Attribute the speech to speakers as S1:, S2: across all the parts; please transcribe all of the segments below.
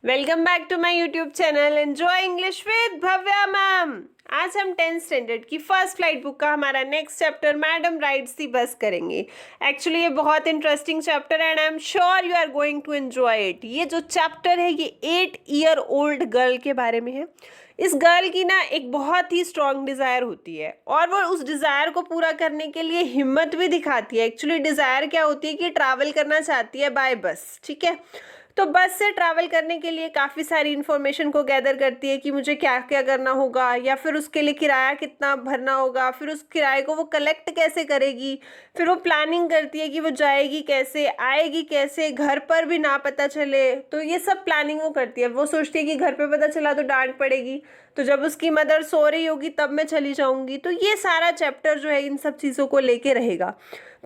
S1: Welcome back to my YouTube channel enjoy English with Bhavya ma'am. आज हम 10th standard की first flight book का हमारा next chapter madam rides the bus करेंगे। Actually ये बहुत इंटरेस्टिंग चैप्टर है and I am sure you are going to enjoy it. ये जो चैप्टर है ये 8 ईयर ओल्ड गर्ल के बारे में है। इस गर्ल की ना एक बहुत ही स्ट्रॉन्ग डिज़ायर होती है और वो उस डिज़ायर को पूरा करने के लिए हिम्मत भी दिखाती है। एक्चुअली डिज़ायर क्या होती है कि ट्रैवल करना चाहती है बाय बस, ठीक है। तो बस से ट्रैवल करने के लिए काफ़ी सारी इन्फॉर्मेशन को गैदर करती है कि मुझे क्या क्या करना होगा या फिर उसके लिए किराया कितना भरना होगा, फिर उस किराए को वो कलेक्ट कैसे करेगी, फिर वो प्लानिंग करती है कि वो जाएगी कैसे, आएगी कैसे, घर पर भी ना पता चले। तो ये सब प्लानिंग वो करती है। वो सोचती है कि घर पे पता चला तो डांट पड़ेगी, तो जब उसकी मदर सो रही होगी तब मैं चली जाऊंगी। तो ये सारा चैप्टर जो है इन सब चीज़ों को लेके रहेगा।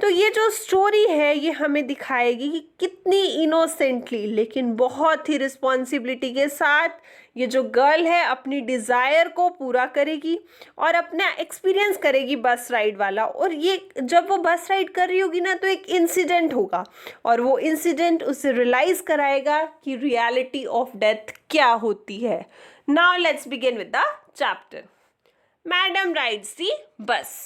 S1: तो ये जो स्टोरी है ये हमें दिखाएगी कि कितनी इनोसेंटली लेकिन बहुत ही रिस्पॉन्सिबिलिटी के साथ ये जो गर्ल है अपनी डिज़ायर को पूरा करेगी और अपना एक्सपीरियंस करेगी बस राइड वाला। और ये जब वो बस राइड कर रही होगी ना तो एक इंसिडेंट होगा और वो इंसिडेंट उसे रियलाइज़ कराएगा कि रियलिटी ऑफ डेथ क्या होती है। Now let's begin with the chapter. Madam rides the bus.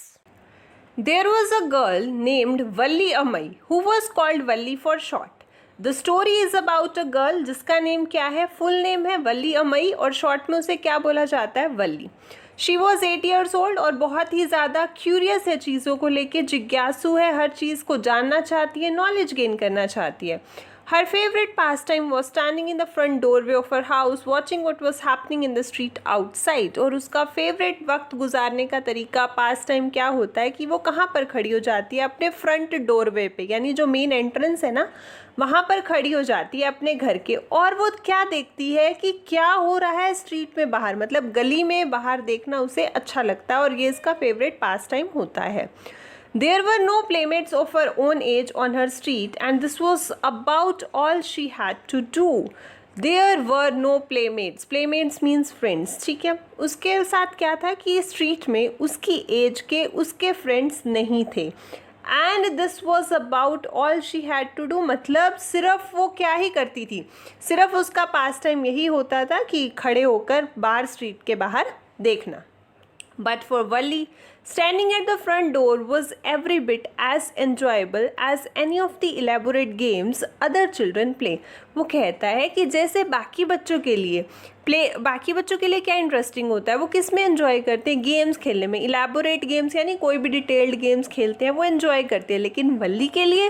S1: There was a girl named Valli Amai who was called Valli for short. The story is about a girl जिसका name क्या है, full name है वल्ली अमई और short में उसे क्या बोला जाता है, Valli. She was 8 years old और बहुत ही ज़्यादा क्यूरियस है चीज़ों को लेके, जिज्ञासु है, हर चीज़ को जानना चाहती है, नॉलेज गेन करना चाहती है। Her favorite pastime was standing in the front doorway of her house watching what was happening in the street outside. और उसका फेवरेट वक्त गुजारने का तरीका, पास टाइम क्या होता है कि वो कहाँ पर खड़ी हो जाती है, अपने फ्रंट डोरवे पे, यानी जो मेन एंट्रेंस है ना वहाँ पर खड़ी हो जाती है अपने घर के। और वो क्या देखती है कि क्या हो रहा है स्ट्रीट में बाहर, मतलब गली में बाहर देखना उसे अच्छा लगता है और ये इसका फेवरेट पास टाइम होता है। There were no playmates of her own age on her street and this was about all she had to do. There were no playmates. Playmates means friends, ठीक है। उसके साथ क्या था कि स्ट्रीट में उसकी एज के उसके फ्रेंड्स नहीं थे। And this was about all she had to do, मतलब सिर्फ वो क्या ही करती थी, सिर्फ उसका पास टाइम यही होता था कि खड़े होकर बाहर स्ट्रीट के बाहर देखना। But for Valli, standing at the front door was every bit as enjoyable as any of the elaborate games other children play. वो कहता है कि जैसे बाकी बच्चों के लिए बाकी बच्चों के लिए क्या इंटरेस्टिंग होता है, वो किस में एंजॉय करते हैं, गेम्स खेलने में। इलेबोरेट गेम्स यानी कोई भी डिटेल्ड गेम्स खेलते हैं वो एंजॉय करते हैं, लेकिन वल्ली के लिए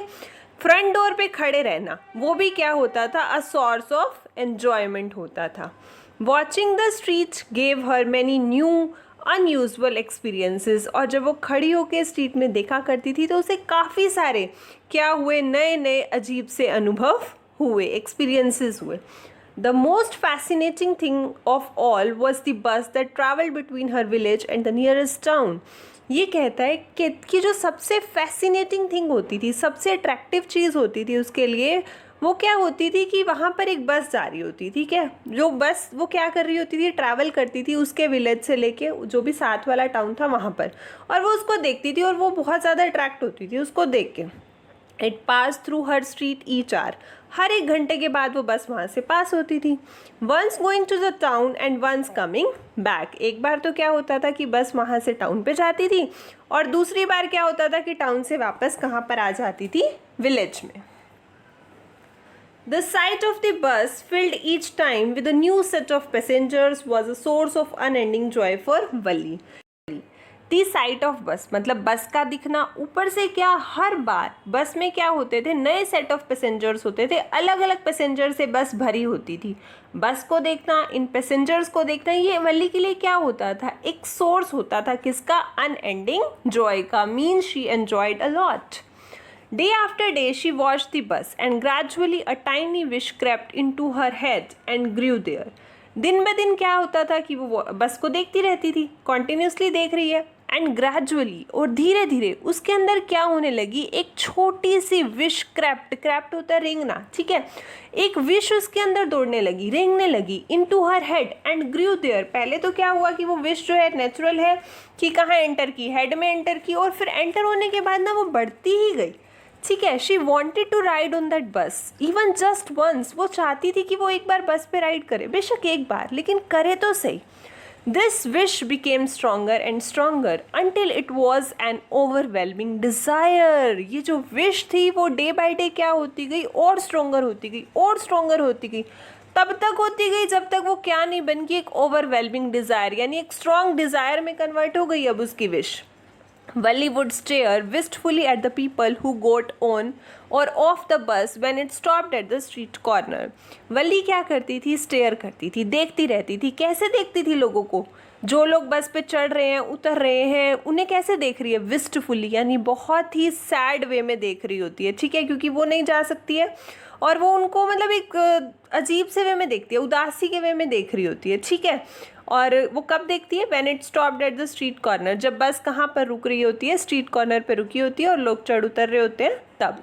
S1: फ्रंट डोर पे खड़े रहना वो भी क्या होता था, अ सोर्स ऑफ एन्जॉयमेंट होता था। Watching the streets gave her many new unusual experiences. और जब वो खड़ी होकर स्ट्रीट में देखा करती थी तो उसे काफ़ी सारे क्या हुए, नए नए अजीब से अनुभव हुए, एक्सपीरियंसेस हुए। The most fascinating thing of all was the bus that travelled between her village and the nearest town. ये कहता है कि जो सबसे फैसिनेटिंग थिंग होती थी, सबसे अट्रैक्टिव चीज़ होती थी उसके लिए, वो क्या होती थी कि वहाँ पर एक बस जा रही होती थी, क्या जो बस वो क्या कर रही होती थी, ट्रैवल करती थी उसके विलेज से लेके जो भी साथ वाला टाउन था वहाँ पर, और वो उसको देखती थी और वो बहुत ज़्यादा अट्रैक्ट होती थी उसको देख के। It pass through her street each hour, हर 1 घंटे के बाद वो बस वहाँ से पास होती थी। Once going to the town and once coming back, एक बार तो क्या होता था कि बस वहाँ से टाउन पे जाती थी और दूसरी बार क्या होता था कि टाउन से वापस कहाँ पर आ जाती थी, विलेज में। The sight of the bus filled each time with a new set of passengers was a source of unending joy for Valli. The sight of bus मतलब बस का दिखना, ऊपर से क्या हर बार बस में क्या होते थे, नए सेट ऑफ पैसेंजर्स होते थे, अलग अलग पैसेंजर से बस भरी होती थी। बस को देखना, इन पैसेंजर्स को देखना, ये वल्ली के लिए क्या होता था, एक सोर्स होता था किसका, अनएंडिंग जॉय का। Means she enjoyed a lot. Day after day she watched the bus and gradually a tiny wish crept into her head and grew there. दिन ब दिन क्या होता था कि वो बस को देखती रहती थी, कॉन्टिन्यूसली देख रही है, एंड ग्रेजुअली और धीरे धीरे उसके अंदर क्या होने लगी, एक छोटी सी विश क्रैप्ट होता है रेंगना, ठीक है, एक विश उसके अंदर दौड़ने लगी, रेंगने लगी, into her head and grew there. पहले तो क्या हुआ कि वो विश जो है नेचुरल है कि कहाँ एंटर की, हेड में एंटर की, और फिर एंटर होने के बाद ना वो बढ़ती ही गई, ठीक है। She wanted to ride on that bus even just once, वो चाहती थी कि वो एक बार बस पे राइड करे, बेशक एक बार, लेकिन करे तो सही। This wish became stronger and stronger until it was N overwhelming desire. ये जो विश थी वो डे बाई डे क्या होती गई, और स्ट्रोंगर होती गई, और स्ट्रोंगर होती गई, तब तक होती गई जब तक वो क्या नहीं बन गई, एक ओवरवेलमिंग डिज़ायर, यानी एक स्ट्रॉन्ग डिज़ायर में कन्वर्ट हो गई अब उसकी wish. Valli would stare wistfully at the people who got on or off the bus when it stopped at the street corner. वल्ली क्या करती थी, स्टेयर करती थी, देखती रहती थी। कैसे देखती थी लोगों को, जो लोग बस पे चढ़ रहे हैं, उतर रहे हैं, उन्हें कैसे देख रही है, विस्टफुली, यानी बहुत ही सैड वे में देख रही होती है, ठीक है, क्योंकि वो नहीं जा सकती है और वो उनको मतलब एक अजीब से वे में देखती है, उदासी के वे में देख रही होती है, ठीक है। और वो कब देखती है, when it stopped at the street corner, जब बस कहाँ पर रुक रही होती है, स्ट्रीट कॉर्नर पर रुकी होती है और लोग चढ़ उतर रहे होते हैं तब।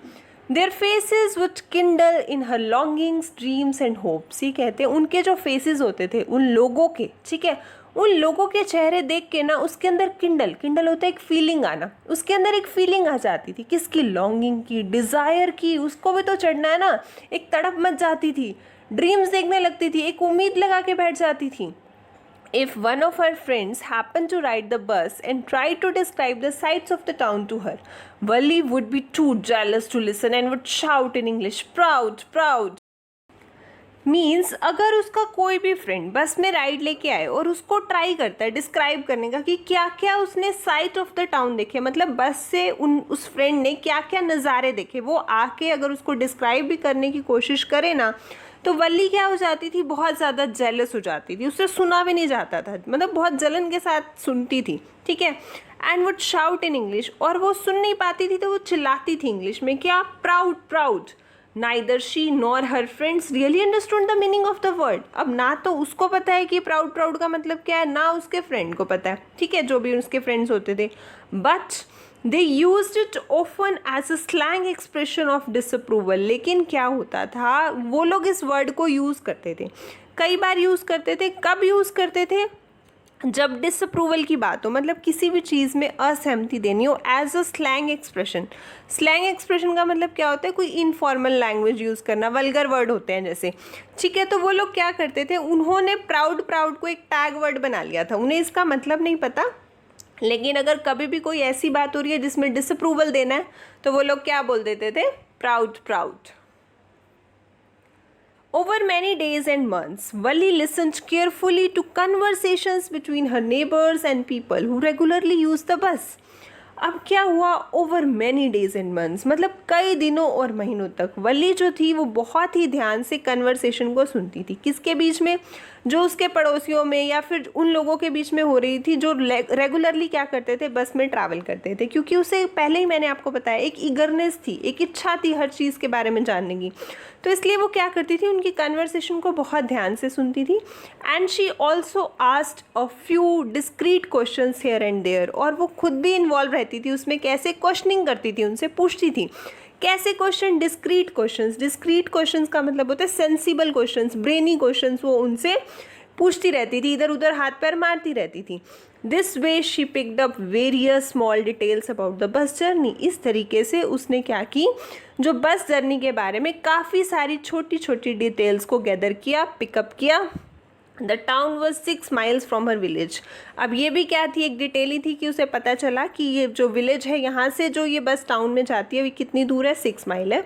S1: Their faces would Kindle in her longings dreams and hopes. ये कहते हैं उनके जो फेसेस होते थे उन लोगों के, ठीक है, उन लोगों के चेहरे देख के ना उसके अंदर किंडल होता है एक फीलिंग आना, उसके अंदर एक फीलिंग आ जाती थी, किसकी, लॉन्गिंग की, डिज़ायर की, उसको भी तो चढ़ना है ना, एक तड़प मच जाती थी, ड्रीम्स देखने लगती थी, एक उम्मीद लगा के बैठ जाती थी। If one of her friends happened to ride the bus and tried to describe the sights of the town to her, Valli would be too jealous to listen and would shout in English, proud, proud. Means अगर उसका कोई भी friend बस में ride लेके आए और उसको ट्राई करता है डिस्क्राइब करने का कि क्या क्या उसने साइट ऑफ द टाउन देखे, मतलब बस से उस फ्रेंड ने क्या क्या नज़ारे देखे, वो आके अगर उसको डिस्क्राइब भी करने की कोशिश करे ना, तो वल्ली क्या हो जाती थी, बहुत ज़्यादा जेलस हो जाती थी, उससे सुना भी नहीं जाता था, मतलब बहुत जलन के साथ सुनती थी, ठीक है। And would shout in English, और वो सुन नहीं पाती थी तो वो चिल्लाती थी इंग्लिश में, क्या, proud, proud. Neither she nor her friends really understood the meaning of the word. अब ना तो उसको पता है कि प्राउड प्राउड का मतलब क्या है, ना उसके फ्रेंड को पता है, ठीक है, जो भी उसके फ्रेंड्स होते थे, but they used it often as a slang expression of disapproval. लेकिन क्या होता था, वो लोग इस वर्ड को यूज़ करते थे, कई बार यूज़ करते थे। कब यूज़ करते थे, जब डिसअप्रूवल की बात हो, मतलब किसी भी चीज़ में असहमति देनी हो, as a slang expression. Slang expression का मतलब क्या होता है, कोई इनफॉर्मल लैंग्वेज यूज़ करना, वल्गर वर्ड होते हैं जैसे, ठीक है। तो वो लोग क्या करते थे, उन्होंने प्राउड प्राउड को एक टैग वर्ड बना लिया था, उन्हें इसका मतलब नहीं पता, लेकिन अगर कभी भी कोई ऐसी बात हो रही है जिसमें डिसअप्रूवल देना है तो वो लोग क्या बोल देते थे, proud, proud. Over many days and months, Valli listened carefully to conversations between her neighbors and people who regularly use the bus. अब क्या हुआ, over many days and months, मतलब कई दिनों और महीनों तक वल्ली जो थी वो बहुत ही ध्यान से कन्वर्सेशन को सुनती थी, किसके बीच में, जो उसके पड़ोसियों में या फिर उन लोगों के बीच में हो रही थी जो रेगुलरली क्या करते थे, बस में ट्रैवल करते थे, क्योंकि उसे पहले ही मैंने आपको बताया एक ईगरनेस थी, एक इच्छा थी हर चीज़ के बारे में जानने की, तो इसलिए वो क्या करती थी, उनकी कन्वर्सेशन को बहुत ध्यान से सुनती थी। And she also asked a few discreet questions here and there, और वो खुद भी इन्वॉल्व रहती थी उसमें, कैसे क्वेश्चनिंग करती थी, उनसे पूछती थी कैसे question, discrete questions. Discrete questions का मतलब होता है सेंसिबल क्वेश्चंस, ब्रेनी क्वेश्चंस, वो उनसे पूछती रहती थी, इधर उधर हाथ पैर मारती रहती थी। This way she picked up various small details about the bus journey. इस तरीके से उसने क्या की, जो बस जर्नी के बारे में काफ़ी सारी छोटी छोटी डिटेल्स को गैदर किया, पिकअप किया। The town was 6 miles from her village. अब ये भी क्या थी, एक डिटेल ही थी कि उसे पता चला कि ये जो विलेज है यहाँ से जो ये बस टाउन में जाती है वो कितनी दूर है, 6 mile है।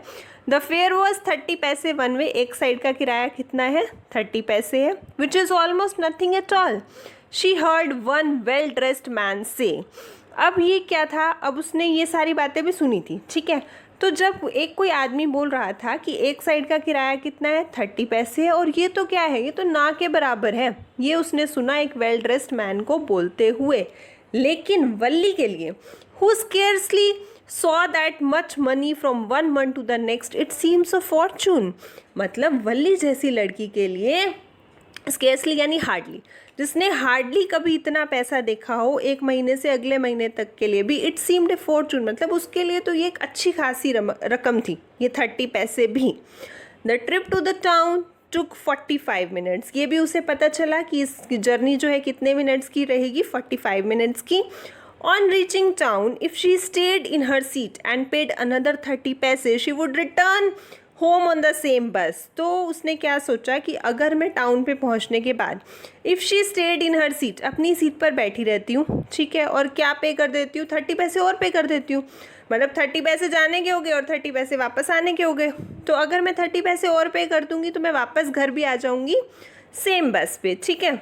S1: द फेयर वॉज 30 पैसे वन वे, एक साइड का किराया कितना है, 30 पैसे है, which is almost nothing at all. She heard one well dressed man से। अब ये क्या था, अब उसने ये सारी बातें भी सुनी थी, ठीक है। तो जब एक कोई आदमी बोल रहा था कि एक साइड का किराया कितना है, 30 पैसे है, और ये तो क्या है, ये तो ना के बराबर है, ये उसने सुना एक वेल ड्रेस्ड मैन को बोलते हुए। लेकिन वल्ली के लिए, who scarcely saw that much money from one month to the next, it seems a fortune. मतलब वल्ली जैसी लड़की के लिए, स्केर्सली यानी हार्डली, जिसने हार्डली कभी इतना पैसा देखा हो एक महीने से अगले महीने तक के लिए भी, इट सीम्ड ए फॉर्चून, मतलब उसके लिए तो ये एक अच्छी खासी रकम थी, ये 30 पैसे भी। The trip to the town took 45 minutes. ये भी उसे पता चला कि इस जर्नी जो है कितने मिनट्स की रहेगी, 45 मिनट्स की। On reaching town, if she stayed in her seat and paid another 30 पैसे, she would return home on the same bus. तो उसने क्या सोचा कि अगर मैं टाउन पे पहुंचने के बाद if she stayed in her seat, अपनी सीट पर बैठी रहती हूँ, ठीक है, और क्या पे कर देती हूँ, 30 पैसे और पे कर देती हूँ, मतलब 30 पैसे जाने के हो गए और 30 पैसे वापस आने के हो गए। तो अगर मैं 30 पैसे और पे कर दूँगी तो मैं वापस घर भी आ जाऊँगी सेम बस पे, ठीक है।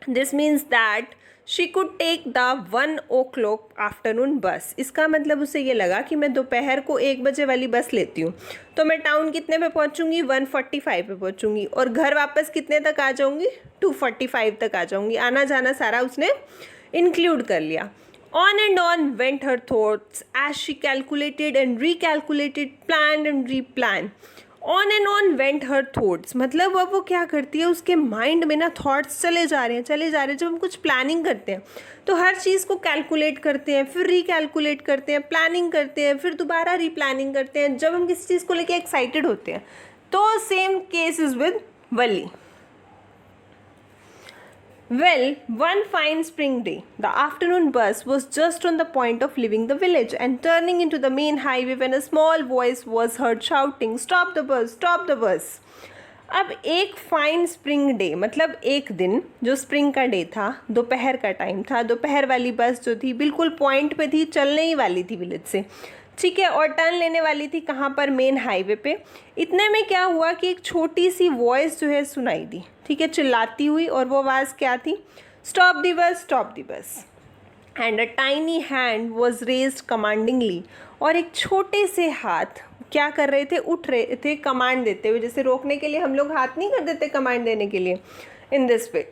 S1: This means that she could take the 1 o'clock afternoon bus. इसका मतलब उसे ये लगा कि मैं दोपहर को 1 बजे वाली बस लेती हूँ तो मैं टाउन कितने पे पहुँचूँगी, 1:45 पे पहुँचूँगी, और घर वापस कितने तक आ जाऊँगी, 2:45 तक आ जाऊँगी। आना जाना सारा उसने इंक्लूड कर लिया। On and on went her thoughts as she calculated and recalculated, planned and replanned. On and on went her thoughts, मतलब अब वो क्या करती है, उसके माइंड में ना थॉट्स चले जा रहे हैं। जब हम कुछ प्लानिंग करते हैं तो हर चीज़ को कैलकुलेट करते हैं, फिर रिकैलकुलेट करते हैं, प्लानिंग करते हैं, फिर दोबारा रीप्लानिंग करते हैं जब हम किसी चीज़ को लेके एक्साइटेड होते हैं। तो same case is with Wali. Well, one fine spring day, the afternoon bus was just on the point of leaving the village and turning into the main highway when a small voice was heard shouting, "Stop the bus! Stop the bus!" अब एक fine spring day, मतलब एक दिन जो spring का day था, दोपहर का टाइम था, दोपहर वाली बस जो थी बिल्कुल पॉइंट पे थी, चलने ही वाली थी विलेज से, ठीक है, और टर्न लेने वाली थी कहाँ पर, मेन हाईवे पे। इतने में क्या हुआ कि एक छोटी सी वॉइस जो है सुनाई दी, ठीक है, चिल्लाती हुई, और वो आवाज़ क्या थी, stop the bus, stop the bus. And a tiny hand was raised commandingly, और एक छोटे से हाथ क्या कर रहे थे, उठ रहे थे कमांड देते हुए, जैसे रोकने के लिए हम लोग हाथ नहीं कर देते कमांड देने के लिए, in this way.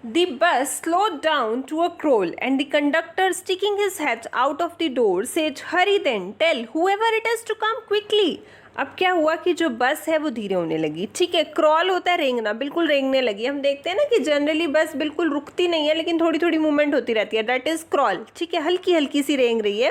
S1: The bus slowed down to a crawl and the conductor, sticking his head out of the door, said, "Hurry then, tell whoever it is to come quickly." अब क्या हुआ कि जो बस है वो धीरे होने लगी, ठीक है, क्रॉल होता है रेंगना, बिल्कुल रेंगने लगी। हम देखते हैं ना कि जनरली बस बिल्कुल रुकती नहीं है लेकिन थोड़ी थोड़ी मूवमेंट होती रहती है, दैट इज़ क्रॉल, ठीक है, हल्की हल्की सी रेंग रही है।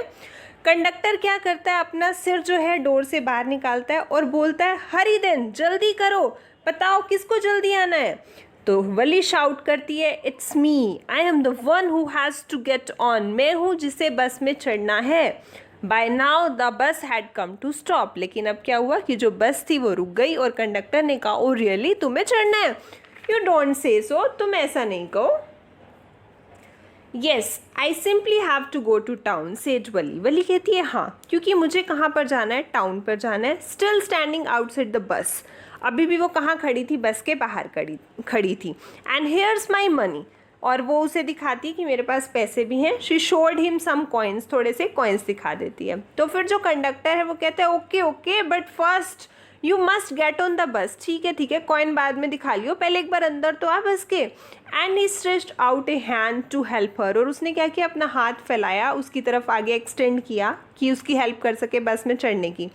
S1: कंडक्टर क्या करता है, अपना सिर जो है डोर से बाहर निकालता है और बोलता है, हरी देन, जल्दी करो, बताओ किसको जल्दी आना है। तो वली शाउट करती है, it's me, I am the one who has to get on, मैं हूँ जिसे बस में चढ़ना है। By now the bus had come to stop, लेकिन अब क्या हुआ कि जो बस थी वो रुक गई और कंडक्टर ने कहा, ओ रियली, तुम्हें चढ़ना है, यू डोंट से सो, तुम ऐसा नहीं कहो। Yes, I simply have to go to town, said Valli. Valli कहती है, हाँ, क्योंकि मुझे कहाँ पर जाना है, टाउन पर जाना है। Still standing outside the bus, अभी भी वो कहाँ खड़ी थी, बस के बाहर खड़ी थी। एंड हेयर्स माई मनी, और वो उसे दिखाती है कि मेरे पास पैसे भी हैं। She showed him some coins, थोड़े से कॉइन्स दिखा देती है। तो फिर जो कंडक्टर है वो कहता है, okay okay, but first you must get on the bus, ठीक है, कॉइन बाद में दिखा लियो, पहले एक बार अंदर तो आ बस के। And he stretched out a hand to help her, और उसने क्या किया, अपना हाथ फैलाया, उसकी तरफ आगे एक्सटेंड किया कि उसकी हेल्प कर सके बस में चढ़ने की।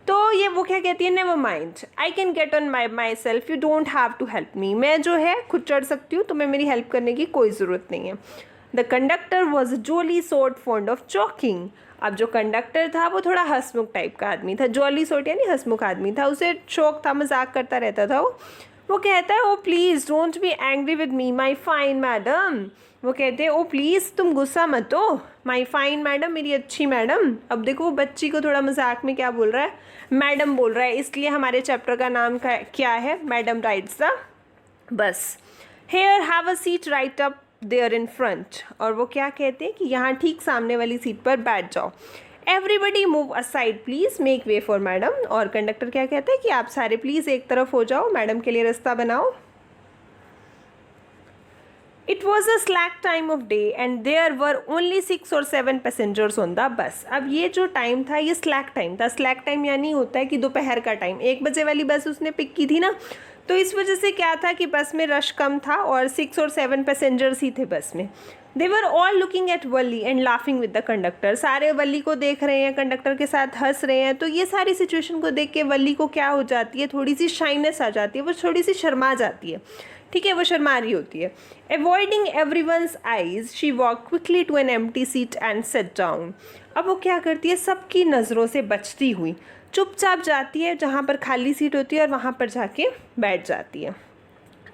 S1: तो ये वो क्या कहती है, never mind, I can get on myself, you don't have to help me, मैं जो है खुद चढ़ सकती हूँ, तुम्हें मेरी हेल्प करने की कोई ज़रूरत नहीं है। The conductor was jolly sort fond of joking, अब जो कंडक्टर था वो थोड़ा हंसमुख टाइप का आदमी था, जॉली सॉर्ट यानी हंसमुख आदमी था, उसे शौक था, मजाक करता रहता था वो कहता है, ओ please don't be angry with me my fine madam, वो कहते हैं, ओ प्लीज़ तुम गुस्सा मत हो, माई फाइन मैडम, मेरी अच्छी मैडम। अब देखो वो बच्ची को थोड़ा मजाक में क्या बोल रहा है, मैडम बोल रहा है, इसलिए हमारे चैप्टर का नाम क्या है, madam rides the bus. Here have a seat right up there in front, और वो क्या कहते हैं कि यहाँ ठीक सामने वाली सीट पर बैठ जाओ। Everybody move aside please, make way for madam, और कंडक्टर क्या कहते हैं कि आप सारे प्लीज़ एक तरफ हो जाओ, मैडम के लिए रास्ता बनाओ। It was a slack time of day and there were only 6 or 7 passengers on the bus. अब ये जो टाइम था ये स्लैक टाइम था। स्लैक टाइम यानी होता है कि दोपहर का टाइम, 1 बजे वाली बस उसने पिक की थी ना, तो इस वजह से क्या था कि बस में रश कम था और 6 और 7 पैसेंजर्स ही थे बस में। They were all looking at Valli and laughing with the conductor, सारे वली को देख रहे हैं, कंडक्टर के साथ हंस रहे हैं। तो ये सारी सिचुएशन को देख के वली को क्या हो जाती है, थोड़ी सी शाइनेस आ जाती है, वो थोड़ी सी शर्मा जाती है, ठीक है, वो शर्मा रही होती है। Avoiding everyone's eyes she walk quickly to an empty seat and sat down, अब वो क्या करती है, सबकी नज़रों से बचती हुई चुपचाप जाती है जहाँ पर खाली सीट होती है और वहाँ पर जाके बैठ जाती है।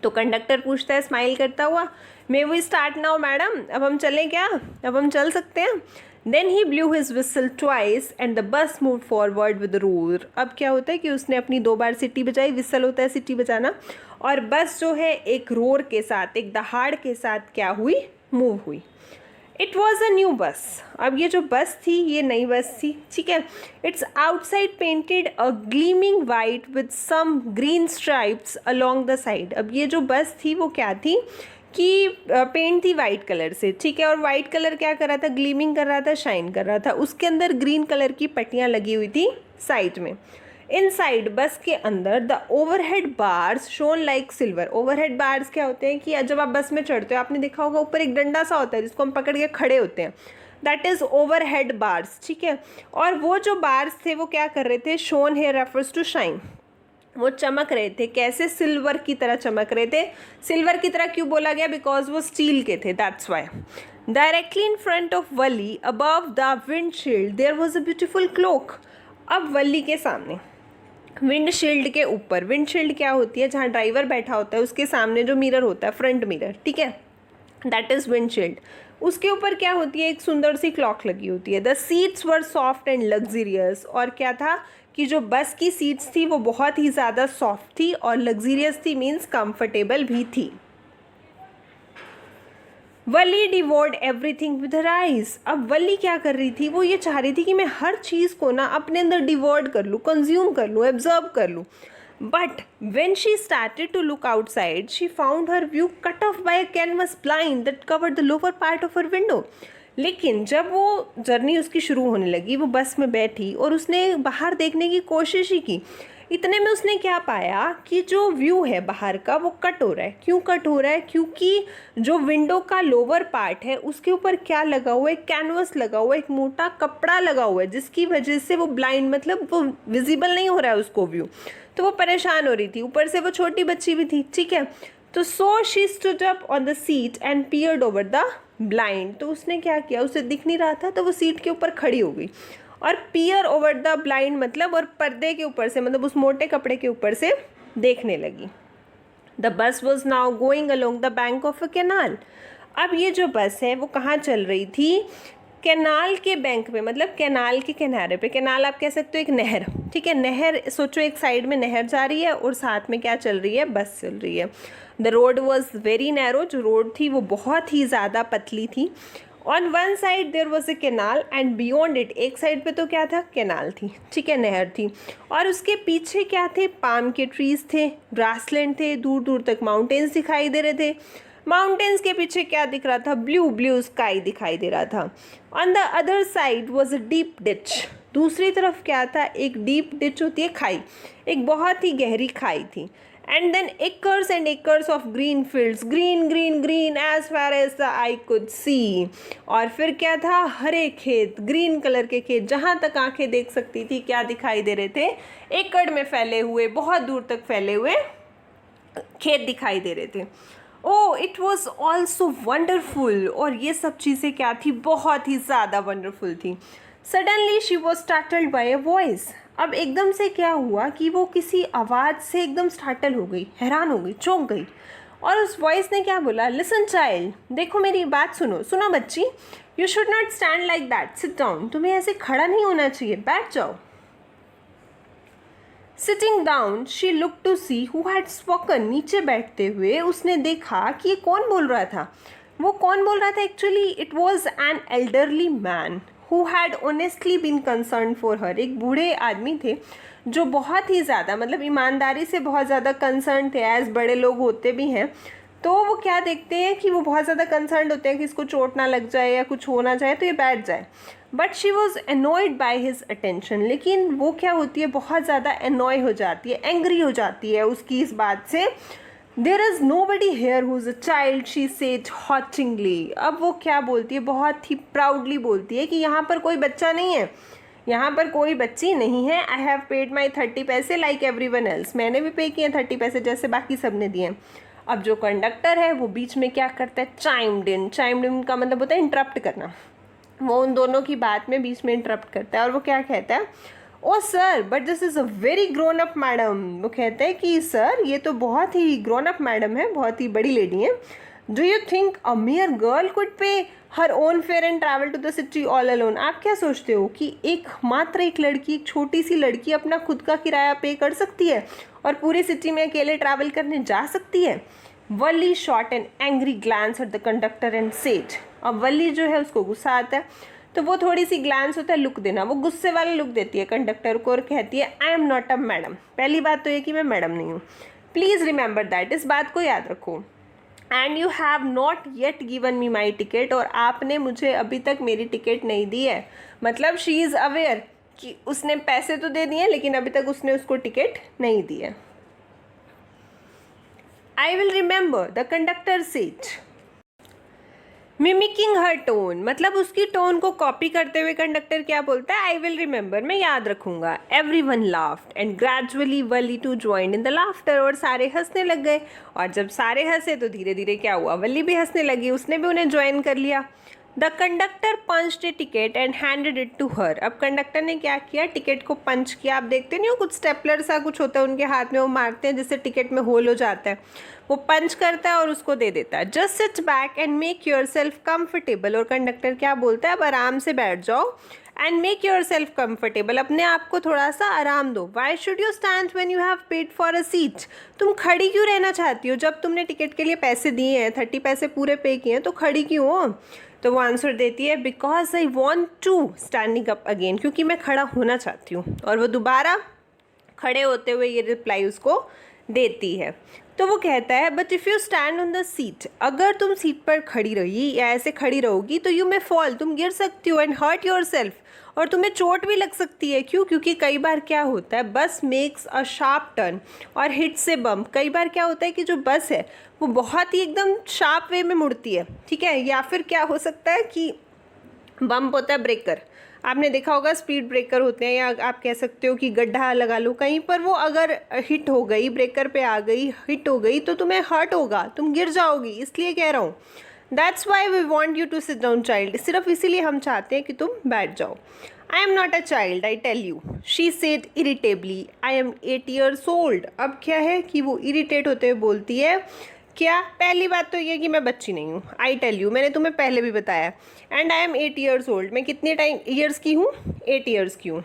S1: तो कंडक्टर पूछता है स्माइल करता हुआ, may we start now madam, अब हम चलें क्या, अब हम चल सकते हैं। Then he blew his whistle twice and the bus move forward with roar. अब क्या होता है कि उसने अपनी 2 बार सीटी बजाई, विसल होता है सीटी बजाना, और बस जो है एक रोर के साथ, एक दहाड़ के साथ क्या हुई, मूव हुई। It was a new bus. अब ये जो बस थी ये नई बस थी, ठीक है। Its outside painted a gleaming white with some green stripes along the side. अब ये जो बस थी वो क्या थी कि पेंट थी वाइट कलर से, ठीक है, और वाइट कलर क्या कर रहा था, ग्लीमिंग कर रहा था, शाइन कर रहा था। उसके अंदर ग्रीन कलर की पट्टियाँ लगी हुई थी साइड में। इनसाइड बस के अंदर the overhead bars shown like silver. Overhead bars क्या होते हैं कि जब आप बस में चढ़ते हो, आपने देखा होगा ऊपर एक डंडा सा होता है जिसको हम पकड़ के खड़े होते हैं, दैट इज़ ओवरहेड बार्स, ठीक है। और वो जो बार्स थे वो क्या कर रहे थे, shone here refers to shine, वो चमक रहे थे, कैसे, सिल्वर की तरह चमक रहे थे। सिल्वर की तरह क्यों बोला गया, बिकॉज वो स्टील के थे, that's why. Directly in front of Valli above the windshield there was a beautiful clock. अब वली के सामने, विंडशील्ड के ऊपर, विंडशील्ड क्या होती है, जहाँ ड्राइवर बैठा होता है उसके सामने जो मिरर होता है, फ्रंट मिरर, ठीक है, दैट इज़ विंडशील्ड। उसके ऊपर क्या होती है, एक सुंदर सी क्लॉक लगी होती है। The seats were soft and luxurious. और क्या था कि जो बस की सीट्स थी वो बहुत ही ज़्यादा सॉफ्ट थी और लग्जीरियस थी, मीन्स कंफर्टेबल भी थी। वली डिवोर्ड एवरीथिंग विद हर आइज। अब वली क्या कर रही थी, वो ये चाह रही थी कि मैं हर चीज़ को ना अपने अंदर डिवोर्ड कर लूँ, कंज्यूम कर लूँ, एब्जॉर्ब कर लूँ। But when she started to look outside she found her view cut off by a canvas blind that covered the lower part of her window. लेकिन जब वो जर्नी उसकी शुरू होने लगी, वो बस में बैठी और उसने बाहर देखने की कोशिश ही की, इतने में उसने क्या पाया कि जो व्यू है बाहर का वो कट हो रहा है। क्यों कट हो रहा है, क्योंकि जो विंडो का लोअर पार्ट है उसके ऊपर क्या लगा हुआ है, कैनवस लगा हुआ है, एक मोटा कपड़ा लगा हुआ है, जिसकी वजह से वो ब्लाइंड, मतलब वो विजिबल नहीं हो रहा है उसको व्यू। तो वो परेशान हो रही थी, ऊपर से वो छोटी बच्ची भी थी, ठीक है। तो so she stood up on the seat and peered over the blind. तो उसने क्या किया, उसे दिख नहीं रहा था तो वो सीट के ऊपर खड़ी हो गई और पियर ओवर द ब्लाइंड मतलब, और पर्दे के ऊपर से, मतलब उस मोटे कपड़े के ऊपर से देखने लगी। The bus was now going along the bank of a canal. अब ये जो बस है वो कहाँ चल रही थी, कैनाल के बैंक पे, मतलब कैनाल के किनारे पे। कैनाल आप कह सकते हो एक नहर, ठीक है, नहर सोचो, एक साइड में नहर जा रही है और साथ में क्या चल रही है, बस चल रही है। The road was very narrow. जो रोड थी वो बहुत ही ज़्यादा पतली थी। On one side there was a canal and beyond it, एक साइड पे तो क्या था, कैनाल थी, ठीक है, नहर थी, और उसके पीछे क्या थे, पाम के ट्रीज थे, ग्रासलैंड थे, दूर दूर तक माउंटेन्स दिखाई दे रहे थे। माउंटेन्स के पीछे क्या दिख रहा था, ब्लू ब्लू स्काई दिखाई दे रहा था। On the other side was a deep ditch. दूसरी तरफ क्या था, एक डीप डिच होती है खाई, एक बहुत ही गहरी खाई थी। And then acres and acres of green fields, green green green as far as the eye could see। और फिर क्या था, हरे खेत, ग्रीन कलर के खेत, जहाँ तक आंखें देख सकती थी क्या दिखाई दे रहे थे, एकड़ में फैले हुए, बहुत दूर तक फैले हुए खेत दिखाई दे रहे थे। Oh it was also wonderful. और ये सब चीज़ें क्या थी, बहुत ही ज़्यादा वंडरफुल थी। Suddenly she was startled by a voice. अब एकदम से क्या हुआ कि वो किसी आवाज़ से एकदम स्टार्टल हो गई, हैरान हो गई, चौंक गई। और उस वॉइस ने क्या बोला, लिसन चाइल्ड, देखो मेरी बात सुनो, सुनो बच्ची, you should not stand like that, sit down, तुम्हें ऐसे खड़ा नहीं होना चाहिए, बैठ जाओ। Sitting down she look to see who had spoken. नीचे बैठते हुए उसने देखा कि ये कौन बोल रहा था। वो कौन बोल रहा था, actually it was an elderly man who had honestly been concern for her. एक बूढ़े आदमी थे जो बहुत ही ज़्यादा, मतलब ईमानदारी से बहुत ज़्यादा कंसर्न थे, एज बड़े लोग होते भी हैं। तो वो क्या देखते हैं कि वो बहुत ज़्यादा कंसर्न होते हैं कि इसको चोट ना लग जाए या कुछ हो ना जाए तो ये बैठ जाए। But she was annoyed by his attention. लेकिन वो क्या होती है, बहुत ज़्यादा एनॉय हो जाती है, एंग्री हो जाती है उसकी इस बात से। There is nobody here who's a child, she said hauntingly. अब वो क्या बोलती है, बहुत ही प्राउडली बोलती है कि यहाँ पर कोई बच्चा नहीं है, यहाँ पर कोई बच्ची नहीं है। आई हैव पेड माई 30 पैसे लाइक एवरी वन एल्स। मैंने भी पे किए 30 पैसे जैसे बाकी सब ने दिए। अब जो कंडक्टर है वो बीच में क्या करता है, चाइम्ड इन। चाइम्ड इन का मतलब होता है इंटरप्ट करना। वो उन दोनों की बात में बीच में इंटरप्ट करता है और वो क्या कहता है, oh sir but this is a very grown up madam. वो कहते हैं कि सर ये तो बहुत ही ग्रोन अप मैडम है, बहुत ही बड़ी लेडी है। Do you think a mere girl could pay her own fare and travel to the city all alone? आप क्या सोचते हो कि मात्र एक लड़की, एक छोटी सी लड़की अपना खुद का किराया पे कर सकती है और पूरी सिटी में अकेले ट्रैवल करने जा सकती है? Valli shot an angry glance at the conductor and said. अब वल्ली जो है उसको गुस्सा आता है, तो वो थोड़ी सी ग्लांस होता है, लुक देना, वो गुस्से वाला लुक देती है कंडक्टर को और कहती है आई एम नॉट अ मैडम। पहली बात तो ये कि मैं मैडम नहीं हूँ, प्लीज़ रिमेंबर दैट, इस बात को याद रखो। And you have not yet given me my ticket, और आपने मुझे अभी तक मेरी टिकट नहीं दी है। मतलब शी इज़ अवेयर कि उसने पैसे तो दे दिए लेकिन अभी तक उसने उसको टिकट नहीं दी है। I will remember, the conductor said. Mimicking her tone, मतलब उसकी टोन को कॉपी करते हुए कंडक्टर क्या बोलता है? आई विल रिमेंबर, मैं याद रखूंगा। Everyone laughed and gradually Valli to join in the laughter, और सारे हंसने लग गए। और जब सारे हंसे तो धीरे धीरे क्या हुआ? वली भी हंसने लगी, उसने भी उन्हें ज्वाइन कर लिया। The conductor punched a ticket and handed it to her. अब कंडक्टर ने क्या किया? टिकट को पंच किया। आप देखते नहीं हो कुछ स्टेपलर सा कुछ होता है उनके हाथ में, वो मारते हैं जिससे टिकट में होल हो जाता है, वो पंच करता है और उसको दे देता है। Just sit back and make your self comfortable, और कंडक्टर क्या बोलता है? अब आराम से बैठ जाओ। And make your self comfortable, अपने आप को थोड़ा सा आराम दो। Why should you stand when you have paid for a seat? तुम खड़ी क्यों रहना चाहती हो? जब तुमने टिकट के लिए पैसे दिए हैं, 30 पैसे पूरे पे किए हैं, तो खड़ी क्यों हो? तो वो आंसर देती है because I want to standing up again, क्योंकि मैं खड़ा होना चाहती हूँ। और वो दोबारा खड़े होते हुए ये रिप्लाई उसको देती है। तो वो कहता है but if you stand on the seat, अगर तुम सीट पर खड़ी रही या ऐसे खड़ी रहोगी तो यू मे फॉल, तुम गिर सकती हो, एंड हर्ट योर सेल्फ, और तुम्हें चोट भी लग सकती है। क्यों? क्योंकि कई बार क्या होता है, बस मेक्स अ शार्प टर्न और हिट से बम्प। कई बार क्या होता है कि जो बस है वो बहुत ही एकदम शार्प वे में मुड़ती है, ठीक है, या फिर क्या हो सकता है कि बम्प होता है ब्रेकर। आपने देखा होगा स्पीड ब्रेकर होते हैं, या आप कह सकते हो कि गड्ढा लगा लो कहीं पर, वो अगर हिट हो गई, ब्रेकर पे आ गई, हिट हो गई, तो तुम्हें हर्ट होगा, तुम गिर जाओगी। इसलिए कह रहा हूँ that's why we want you to sit down child, सिर्फ इसीलिए हम चाहते हैं कि तुम बैठ जाओ। I am not a child I tell you, she said irritably, I am 8 years old। अब क्या है कि वो इरिटेट होते हुए बोलती है क्या? पहली बात तो ये कि मैं बच्ची नहीं हूँ, आई टेल यू, मैंने तुम्हें पहले भी बताया। And I am 8 years old, मैं कितने ईयर्स की हूँ? 8 years की हूँ।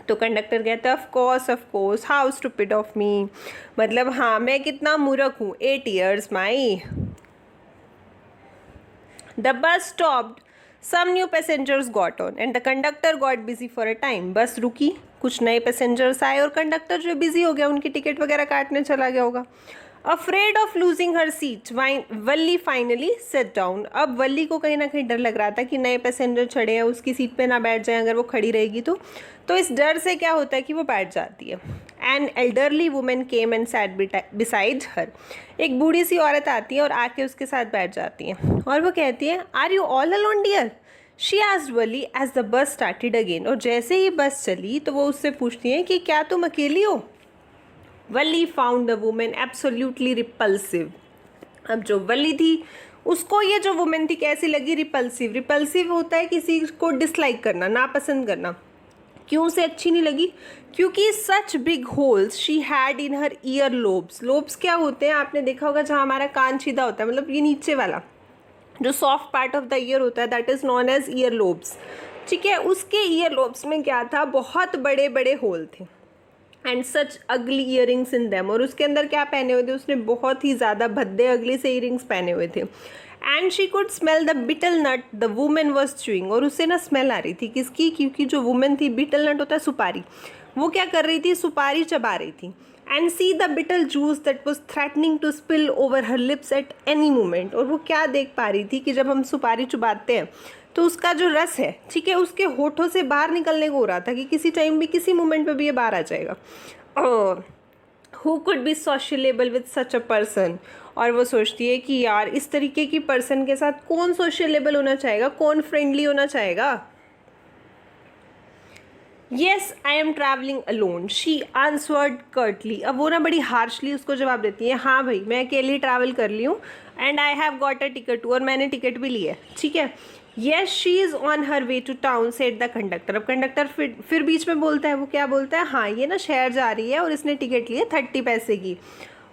S1: तो कंडक्टर कहता है of course, how stupid of me, मतलब हाँ मैं कितना मूर्ख हूँ, 8 years my. The bus stopped, some new passengers got on and the conductor got busy for a time. Bus रुकी, कुछ नए पैसेंजर्स आए और कंडक्टर जो बिजी हो गया, उनकी टिकट वगैरह काटने चला गया होगा। Afraid of losing her seat, Valli finally set down. अब वल्ली को कहीं ना कहीं डर लग रहा था कि नए पैसेंजर चढ़े हैं, उसकी सीट पे ना बैठ जाए अगर वो खड़ी रहेगी तो इस डर से क्या होता है कि वो बैठ जाती है। An elderly women came and set beside her, एक बूढ़ी सी औरत आती है और आके उसके साथ बैठ जाती है और वो कहती है are you all alone dear, she asked Valli as the bus started again. और जैसे ही बस चली तो वो उससे पूछती है कि क्या तुम अकेली हो? Valli found the women absolutely repulsive. अब जो वल्ली थी उसको ये जो वुमेन थी कैसी लगी? रिपल्सिव होता है किसी को डिसलाइक करना, नापसंद करना। क्यों से अच्छी नहीं लगी? क्योंकि such big holes she had in her year lobes. Lobes क्या होते हैं? आपने देखा होगा जहाँ हमारा कान सीधा होता है, मतलब ये नीचे वाला जो soft part of the ear होता है, that is known as ear lobes, ठीक है। उसके ईयर लोब्स में क्या था? बहुत बड़े बड़े होल थे। एंड सच अगली ईयरिंग्स इन दैम, और उसके अंदर क्या पहने हुए थे? उसने बहुत ही ज़्यादा भद्दे अगली से ईयरिंग्स पहने हुए थे। And she could smell the betel nut the women was chewing, और उससे ना स्मेल आ रही थी किसकी? क्योंकि जो वुमेन थी, बिटल नट होता है सुपारी, वो क्या कर रही थी? सुपारी चबा रही थी। And see the betel juice that was threatening to spill over her lips at any moment, और वो क्या देख पा रही थी कि जब हम सुपारी चुबाते हैं तो उसका जो रस है, ठीक है, उसके होठों से बाहर निकलने को हो रहा था कि किसी टाइम भी, किसी मोमेंट पे भी ये बाहर आ जाएगा। Who could be sociable with such a person, और वो सोचती है कि यार इस तरीके की पर्सन के साथ कौन सोशलेबल होना चाहेगा, कौन फ्रेंडली होना चाहेगा। Yes I am travelling alone, she answered curtly. अब वो ना बड़ी हार्शली उसको जवाब देती है, हाँ भाई मैं अकेली ट्रैवल कर ली हूँ, and I have got a ticket, और मैंने टिकट भी ली है, ठीक है। Yes she is on her way to town said the conductor. अब कंडक्टर फिर बीच में बोलता है, वो क्या बोलता है, हाँ ये ना शहर जा रही है और इसने टिकट ली है 30 पैसे की।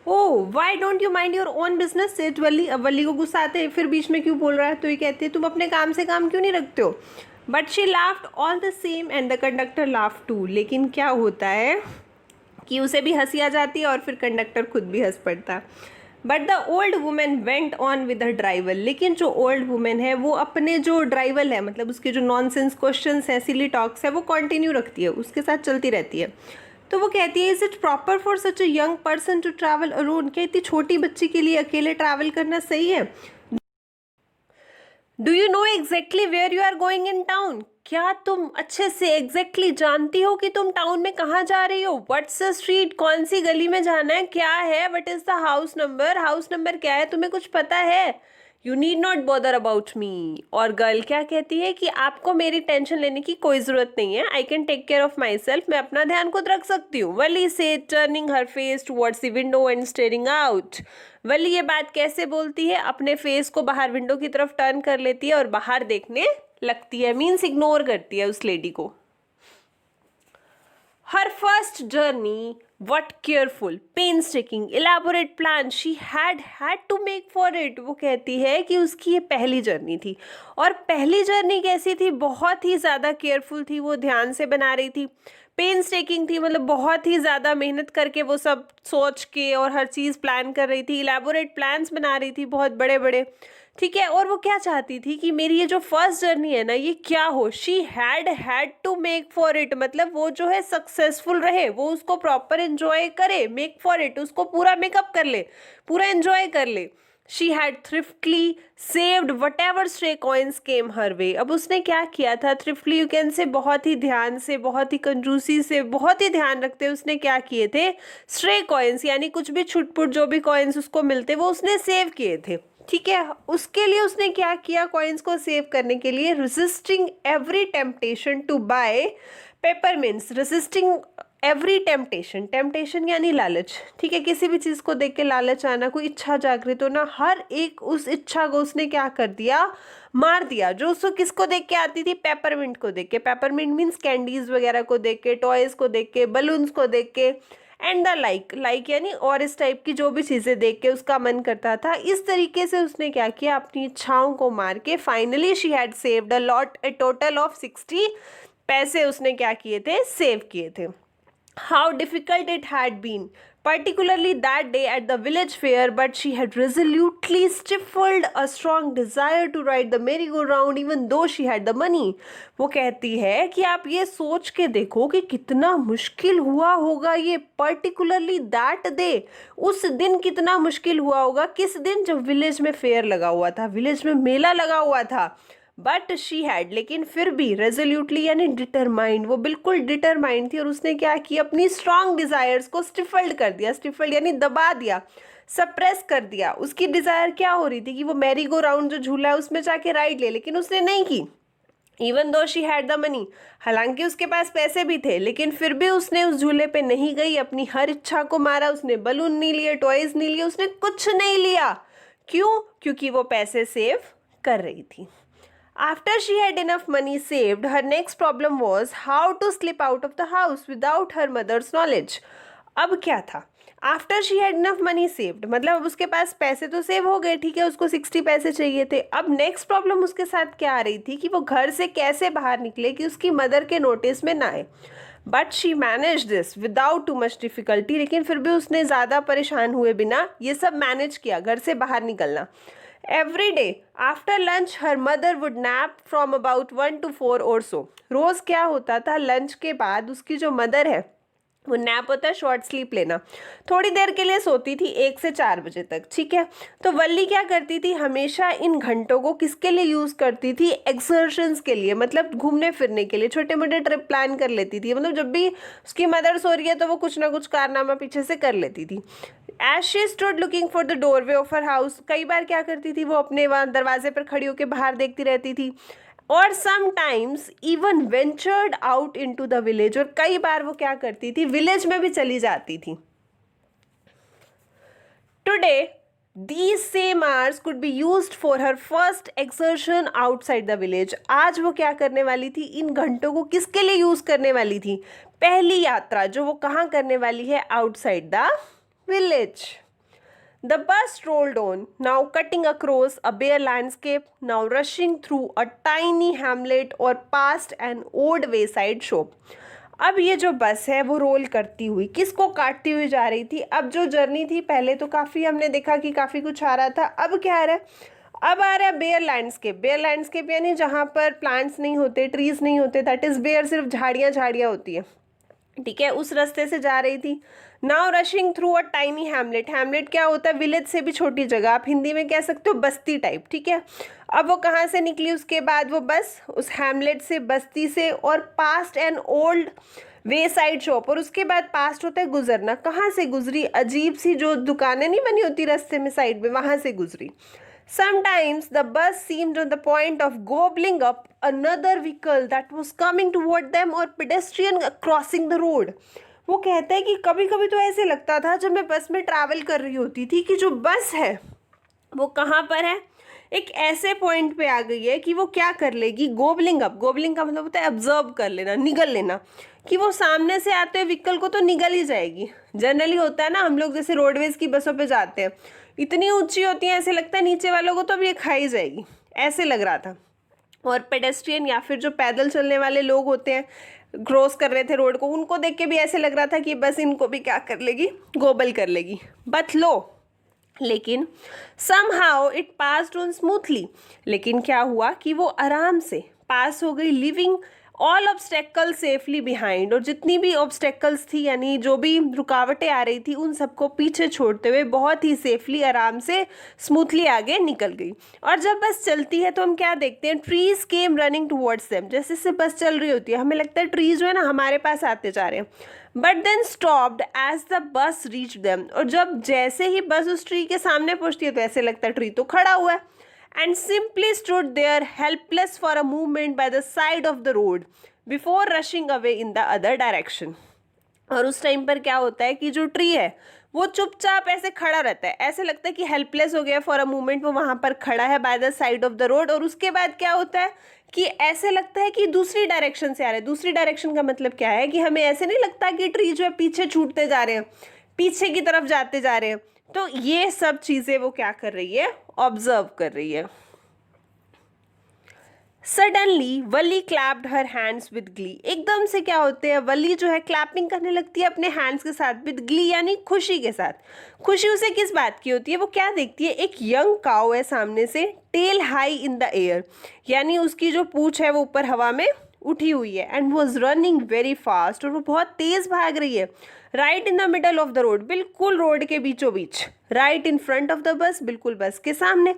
S1: Oh why don't you mind your own business said Valli. अब वल्ली को गुस्सा आते हैं, फिर बीच में क्यों बोल रहा है, तो ये कहती है तुम अपने काम से काम क्यों नहीं रखते हो। But she laughed all the same and the conductor laughed too. लेकिन क्या होता है कि उसे भी हंसी आ जाती है और फिर कंडक्टर खुद भी हंस पड़ता है। But the old women went on with her driver. लेकिन जो ओल्ड वुमेन है वो अपने जो ड्राइवर है, मतलब उसके जो नॉनसेंस क्वेश्चंस हैं, सिली टॉक्स है, वो कंटिन्यू रखती है, उसके साथ चलती रहती है। तो वो कहती है, is it proper for such a young person to travel alone. क्या इतनी छोटी बच्ची के लिए अकेले ट्रैवल करना सही है। Do you know exactly where you are going in town. क्या तुम अच्छे से एग्जैक्टली जानती हो कि तुम टाउन में कहाँ जा रही हो। व्हाट्स द स्ट्रीट, कौन सी गली में जाना है, क्या है, what is the house number, house number क्या है, तुम्हें कुछ पता है। You need not bother about me. और गर्ल क्या कहती है कि आपको मेरी टेंशन लेने की कोई ज़रूरत नहीं है, I can take care of myself, मैं अपना ध्यान खुद रख सकती हूँ। वली से turning her face towards the window and staring out. Valli ये बात कैसे बोलती है, अपने फेस को बाहर विंडो की तरफ टर्न कर लेती है और बाहर देखने लगती है, मीन्स इग्नोर करती है उस लेडी को। Her first journey, what careful, painstaking, elaborate plan she had to make for it। वो कहती है कि उसकी ये पहली जर्नी थी, और पहली जर्नी कैसी थी, बहुत ही ज़्यादा केयरफुल थी, वो ध्यान से बना रही थी। पेनस्टेकिंग थी, मतलब बहुत ही ज़्यादा मेहनत करके वो सब सोच के और हर चीज़ प्लान कर रही थी। इलेबोरेट प्लान्स बना रही थी, बहुत बड़े बड़े, ठीक है। और वो क्या चाहती थी कि मेरी ये जो फर्स्ट जर्नी है ना, ये क्या हो, she had to make for it, मतलब वो जो है सक्सेसफुल रहे, वो उसको प्रॉपर एंजॉय करे, मेक फॉर इट, उसको पूरा मेकअप कर ले, पूरा एंजॉय कर ले। She had thriftily saved whatever stray coins came her way. अब उसने क्या किया था, थ्रिफ्टली यू कैन से, बहुत ही ध्यान से, बहुत ही कंजूसी से, बहुत ही ध्यान रखते उसने क्या किए थे, स्ट्रे कॉइन्स यानी कुछ भी छुटपुट जो भी कॉइन्स उसको मिलते वो उसने सेव किए थे, ठीक है। उसके लिए उसने क्या किया, कॉइन्स को सेव करने के लिए, resisting every temptation to buy peppermints. Resisting every temptation, temptation यानी लालच, ठीक है, किसी भी चीज़ को देख के लालच आना, कोई इच्छा जागृत होना, हर एक उस इच्छा को उसने क्या कर दिया, मार दिया। जो उसको किसको देख के आती थी, पेपरमिंट को देख के। पेपरमिंट मीन्स कैंडीज वगैरह को देख के, टॉयज़ को देख के, बलून्स को देख के, एंड द लाइक यानी और इस टाइप की जो भी चीज़ें देख के उसका मन करता था। इस तरीके से उसने क्या किया, अपनी इच्छाओं को मार के finally she had saved A total of 60 पैसे उसने क्या किए थे, सेव किए थे। How difficult it had been, particularly that day at the village fair, but she had resolutely stifled a strong desire to ride the merry-go-round even though she had the money। वो कहती है कि आप ये सोच के देखो कि कितना मुश्किल हुआ होगा ये, particularly that day, उस दिन कितना मुश्किल हुआ होगा। किस दिन, जब विलेज में फेयर लगा हुआ था, विलेज में मेला लगा हुआ था। बट शी हैड, लेकिन फिर भी, रेजोल्यूटली यानी डिटरमाइंड, वो बिल्कुल डिटरमाइंड थी, और उसने क्या किया, अपनी स्ट्रॉन्ग डिज़ायर्स को स्टिफल्ड कर दिया। स्टिफल्ड यानी दबा दिया, सप्रेस कर दिया। उसकी डिज़ायर क्या हो रही थी कि वो मैरी गो राउंड जो झूला है उसमें जाके राइड ले, लेकिन उसने नहीं की। Even though she had the money, हालांकि उसके पास पैसे भी थे, लेकिन फिर भी उसने उस झूले पे नहीं गई, अपनी हर इच्छा को मारा। उसने बलून नहीं लिए, टॉयज़ नहीं लिए, उसने कुछ नहीं लिया। क्यों, क्योंकि वो पैसे सेव कर रही थी। After she had enough money saved, her next problem was how to slip out of the house without her mother's knowledge। अब क्या था, after she had enough money saved, मतलब अब उसके पास पैसे तो सेव हो गए, ठीक है, उसको 60 पैसे चाहिए थे। अब नेक्स्ट प्रॉब्लम उसके साथ क्या आ रही थी कि वो घर से कैसे बाहर निकले कि उसकी मदर के नोटिस में ना आए। But she manage this without too much difficulty, लेकिन फिर भी उसने ज़्यादा परेशान हुए बिना ये सब मैनेज किया, घर से बाहर निकलना। Every day after lunch her mother would nap from about 1 to 4 or so। रोज़ क्या होता था, लंच के बाद उसकी जो मदर है, वो नैप होता है शॉर्ट स्लीप लेना, थोड़ी देर के लिए सोती थी, 1 से 4 बजे तक, ठीक है। तो वल्ली क्या करती थी, हमेशा इन घंटों को किसके लिए यूज़ करती थी, एक्सर्शंस के लिए, मतलब घूमने फिरने के लिए, छोटे मोटे ट्रिप प्लान कर लेती थी। मतलब जब भी उसकी मदर सो रही है तो वो कुछ ना कुछ कारनामा पीछे से कर लेती थी। As she stood looking for the doorway of her house, कई बार क्या करती थी, वो अपने वहाँ दरवाजे पर खड़ी होकर बाहर देखती रहती थी। और sometimes even ventured out into the village, और कई बार वो क्या करती थी, विलेज में भी चली जाती थी। Today These same hours could be used for her first exertion outside the village. आज वो क्या करने वाली थी, इन घंटों को किसके लिए यूज करने वाली थी, पहली यात्रा जो वो कहाँ करने वाली है, outside the village. The bus rolled on, now cutting across a bare landscape, now rushing through a tiny hamlet or past an old wayside shop. अब ये जो बस है वो रोल करती हुई किसको काटती हुई जा रही थी. अब जो जर्नी थी पहले तो काफ़ी हमने देखा कि काफ़ी कुछ आ रहा था, अब क्या आ रहा है, अब आ रहा है बेयर लैंडस्केप. बेयर लैंडस्केप यानी जहाँ पर प्लांट्स नहीं होते, ट्रीज नहीं होते, दैट इज़ बेयर, सिर्फ झाड़ियाँ झाड़ियाँ होती है. ठीक है, उस रास्ते से जा रही थी. Now rushing through a tiny Hamlet. Hamlet क्या होता है, विलेज से भी छोटी जगह, आप हिंदी में कह सकते हो बस्ती टाइप. ठीक है, अब वो कहाँ से निकली, उसके बाद वो बस उस हैमलेट से, बस्ती से, और past an old way side shop. और उसके बाद पास्ट होता है गुजरना. कहाँ से गुजरी, अजीब सी जो दुकानें नहीं बनी होती रास्ते में साइड में, वहाँ से गुजरी. Sometimes the bus seemed on the point of gobbling up another vehicle that was coming toward them or pedestrian crossing the road. वो कहता है कि कभी कभी तो ऐसे लगता था जब मैं बस में ट्रैवल कर रही होती थी कि जो बस है वो कहाँ पर है, एक ऐसे पॉइंट पे आ गई है कि वो क्या कर लेगी, गोबलिंग अप. गोबलिंग का मतलब होता है ऑब्जर्व कर लेना, निगल लेना, कि वो सामने से आते हुए व्हीकल को तो निगल ही जाएगी. जनरली होता है ना, हम लोग जैसे रोडवेज की बसों पे जाते हैं, इतनी ऊंची होती है, ऐसे लगता है नीचे वालों को तो अब ये खाई जाएगी, ऐसे लग रहा था. और पेडेस्ट्रियन या फिर जो पैदल चलने वाले लोग होते हैं, क्रॉस कर रहे थे रोड को, उनको देख के भी ऐसे लग रहा था कि बस इनको भी क्या कर लेगी, गोबल कर लेगी. बट लो, लेकिन somehow it passed on smoothly. लेकिन क्या हुआ कि वो आराम से पास हो गई, living all obstacle safely behind. और जितनी भी ऑब्स्टेकल्स थी, यानी जो भी रुकावटें आ रही थी, उन सबको पीछे छोड़ते हुए बहुत ही सेफली, आराम से, स्मूथली आगे निकल गई. और जब बस चलती है तो हम क्या देखते हैं, trees came running towards them. जैसे जैसे बस चल रही होती है हमें लगता है ट्रीज जो है ना हमारे पास आते जा रहे हैं. But then stopped as the bus reach them. और जब जैसे ही बस उस ट्री के सामने पहुंचती है तो ऐसे लगता है ट्री तो खड़ा हुआ है. And simply stood there helpless for a moment by the side of the road before rushing away in the other direction. और उस टाइम पर क्या होता है कि जो ट्री है वो चुपचाप ऐसे खड़ा रहता है, ऐसे लगता है कि हेल्पलेस हो गया फॉर अ मोमेंट, वो वहाँ पर खड़ा है by the side of the road. और उसके बाद क्या होता है कि ऐसे लगता है कि दूसरी डायरेक्शन से आ रहे हैं. दूसरी डायरेक्शन का मतलब क्या है कि हमें ऐसे नहीं लगता कि ट्री जो है पीछे छूटते जा रहे हैं, पीछे की तरफ जाते जा रहे हैं. तो ये सब चीज़ें वो क्या कर रही है, ऑब्जर्व कर रही है. Suddenly Wali clapped her hands with Glee. एकदम से क्या होते हैं, वली जो है क्लैपिंग करने लगती है अपने हैंड्स के साथ, विद ग्ली यानी खुशी के साथ. खुशी उसे किस बात की होती है, वो क्या देखती है, एक यंग काउ है सामने से, tail high in the air, यानी उसकी जो पूंछ है वो ऊपर हवा में उठी हुई है. And was running very fast, और वो बहुत तेज भाग रही है. Right in the middle of the road, बिल्कुल रोड के बीचों बीच, right in front of the bus, बिल्कुल बस के सामने.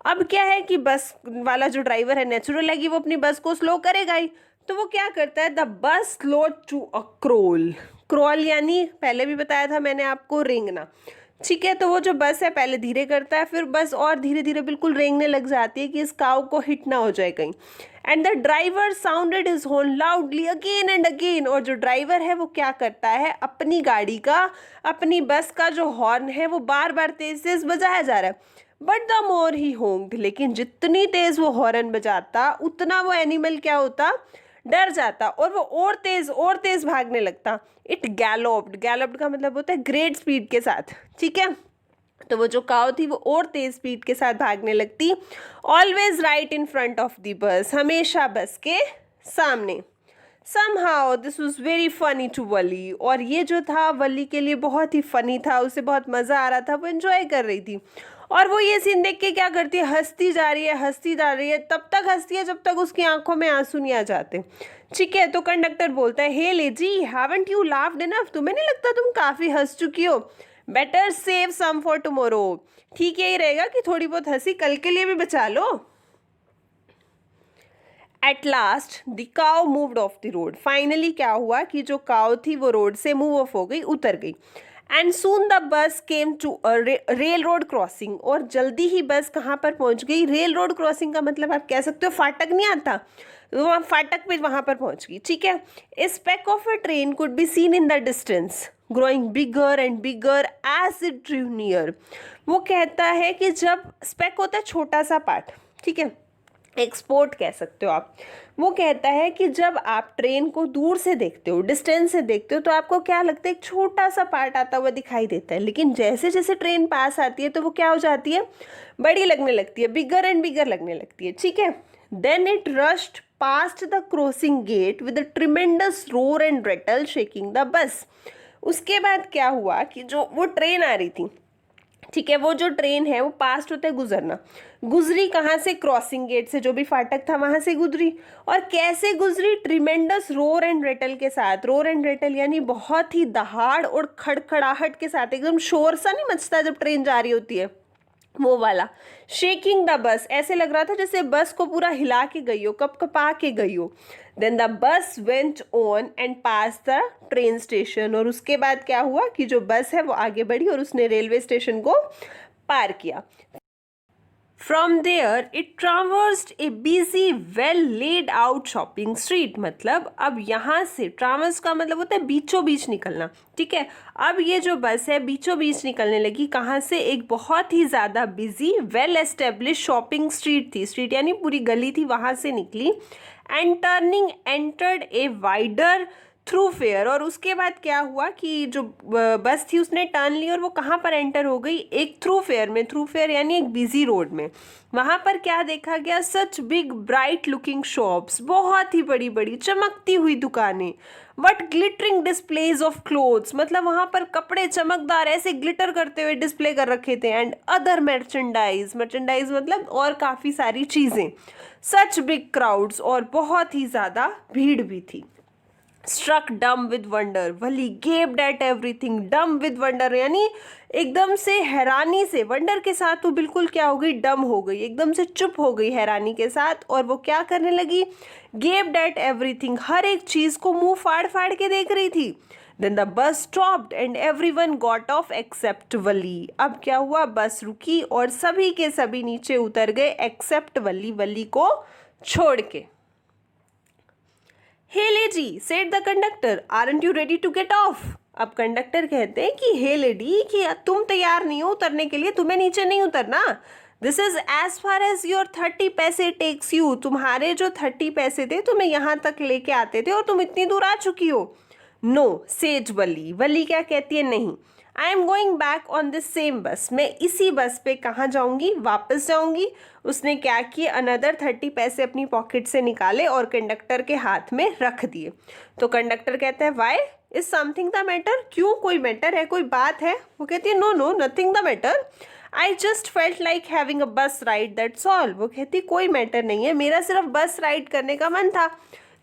S1: अब क्या है कि बस वाला जो ड्राइवर है, नेचुरल है कि वो अपनी बस को स्लो करेगा ही, तो वो क्या करता है, the bus slow to a crawl. Crawl यानी पहले भी बताया था मैंने आपको, रेंगना. ठीक है, तो वो जो बस है पहले धीरे करता है, फिर बस और धीरे धीरे बिल्कुल रेंगने लग जाती है कि इस काऊ को हिट ना हो जाए कहीं. And the driver sounded his horn loudly again and again. और जो ड्राइवर है वो क्या करता है, अपनी गाड़ी का, अपनी बस का जो हॉर्न है वो बार बार तेज तेज बजाया जा रहा है. बट द मोर ही होंग्ड, लेकिन जितनी तेज वो हॉर्न बजाता उतना वो एनिमल क्या होता, डर जाता, और वो और तेज भागने लगता. इट गैलोप्ड. गैलोप्ड का मतलब होता है ग्रेट स्पीड के साथ. ठीक है, तो वो जो काऊ थी वो और तेज स्पीड के साथ भागने लगती. Always right in front of the बस, हमेशा बस के सामने. Somehow this was very funny to वली. और ये जो था वली के लिए बहुत ही फनी था, उसे बहुत मज़ा आ रहा था, वो एंजॉय कर रही थी. और वो ये सीन देख के क्या करती है, हंसती जा रही है, तब तक हंसती है जब तक उसकी आंखों में आंसू नहीं आ जाते. ठीक है, तो कंडक्टर बोलता है, hey lady, haven't you laughed enough, तुम्हें नहीं लगता तुम काफ़ी हंस चुकी हो, better save some for tomorrow. ठीक यही रहेगा कि थोड़ी बहुत हंसी कल के लिए भी बचा लो. At last the cow moved off the road. Finally क्या हुआ कि जो काउ थी वो रोड से मूव ऑफ हो गई, उतर गई. And soon the bus came to railroad crossing. और जल्दी ही बस कहाँ पर पहुँच गई, रेल रोड क्रॉसिंग का मतलब आप कह सकते हो फाटक नहीं आता, तो वहाँ फाटक पे वहाँ पर पहुँच गई. ठीक है, a speck of a train could be seen in the distance. Growing bigger and bigger as it drew near. वो कहता है कि जब स्पेक होता है छोटा सा पार्ट, ठीक है, एक्सपोर्ट कह सकते हो आप। वो कहता है कि जब आप ट्रेन को दूर से देखते हो, डिस्टेंस से देखते हो, तो आपको क्या लगता है, एक छोटा सा पार्ट आता हुआ दिखाई देता है, लेकिन जैसे जैसे ट्रेन पास आती है तो वो क्या हो जाती है, बड़ी लगने लगती है, बिगर एंड बिगर लगने लगती है, ठीक है। Then it rushed past the crossing gate with a tremendous roar and rattle shaking the bus. उसके बाद क्या हुआ कि जो वो ट्रेन आ रही थी, ठीक है, वो जो ट्रेन है वो पास्ट होता है गुजरना, गुजरी कहाँ से, क्रॉसिंग गेट से, जो भी फाटक था वहां से गुजरी। और कैसे गुजरी, ट्रिमेंडस रोर एंड रेटल के साथ। रोर एंड रेटल यानी बहुत ही दहाड़ और खड़खड़ाहट के साथ, एकदम शोर सा नहीं मचता जब ट्रेन जा रही होती है, वो वाला। शेकिंग द बस, ऐसे लग रहा था जैसे बस को पूरा हिला के गई हो, कपकपा के गई हो। Then the bus went on and pass the train station. और उसके बाद क्या हुआ कि जो बस है वो आगे बढ़ी और उसने रेलवे स्टेशन को पार किया। From there it traversed a busy well laid out shopping street। मतलब अब यहाँ से ट्रावर्स का मतलब होता है बीचों बीच निकलना, ठीक है। अब ये जो बस है बीचों बीच निकलने लगी, कहाँ से, एक बहुत ही ज़्यादा busy well establish shopping street थी, स्ट्रीट यानी पूरी गली थी, वहाँ से निकली। And turning entered a wider through fair. और उसके बाद क्या हुआ कि जो बस थी उसने टर्न ली और वो कहाँ पर एंटर हो गई, एक थ्रू फेयर में। थ्रू फेयर यानी एक बिजी रोड में। वहाँ पर क्या देखा गया, such big bright looking shops, बहुत ही बड़ी बड़ी चमकती हुई दुकानें। But glittering displays of clothes, मतलब वहाँ पर कपड़े चमकदार ऐसे ग्लिटर करते हुए डिस्प्ले कर रखे थे। एंड अदर मर्चेंडाइज, मर्चेंडाइज मतलब और काफ़ी सारी चीज़ें। सच बिग क्राउड्स, और बहुत ही ज़्यादा भीड़ भी थी। स्ट्रक डम with wonder, Wali gaped at everything. डम विद वंडर यानी एकदम से हैरानी से, वंडर के साथ वो बिल्कुल क्या हो गई, डम हो गई, एकदम से चुप हो गई हैरानी के साथ। और वो क्या करने लगी, गेप्ड एट एवरीथिंग, हर एक चीज़ को मुंह फाड़ फाड़ के देख रही थी। Then the bus stopped and everyone got off except Valli. अब क्या हुआ, बस रुकी और सभी के सभी नीचे उतर गए एक्सेप्ट वली, वली को छोड़ के। Hey lady said the conductor, aren't you ready to get off. अब कंडक्टर कहते हैं कि हे लेडी, कि तुम तैयार नहीं हो उतरने के लिए, तुम्हें नीचे नहीं उतरना। This is as far as your 30 पैसे टेक्स यू। तुम्हारे जो 30 पैसे थे तुम्हें यहाँ तक लेके आते थे और तुम इतनी दूर आ चुकी हो। नो सेज वली, वली क्या कहती है, नहीं। I am going back on this same बस, मैं इसी बस पे कहाँ जाऊँगी, वापस जाऊँगी। उसने क्या किया, अनदर 30 पैसे अपनी पॉकेट से निकाले और कंडक्टर के हाथ में रख दिए। तो कंडक्टर कहता है why is something the matter, क्यों, कोई मैटर है, कोई बात है। वो कहती है no no nothing the matter, I just felt like having a bus ride that's all. वो कहती कोई मैटर नहीं है, मेरा सिर्फ बस राइड करने का मन था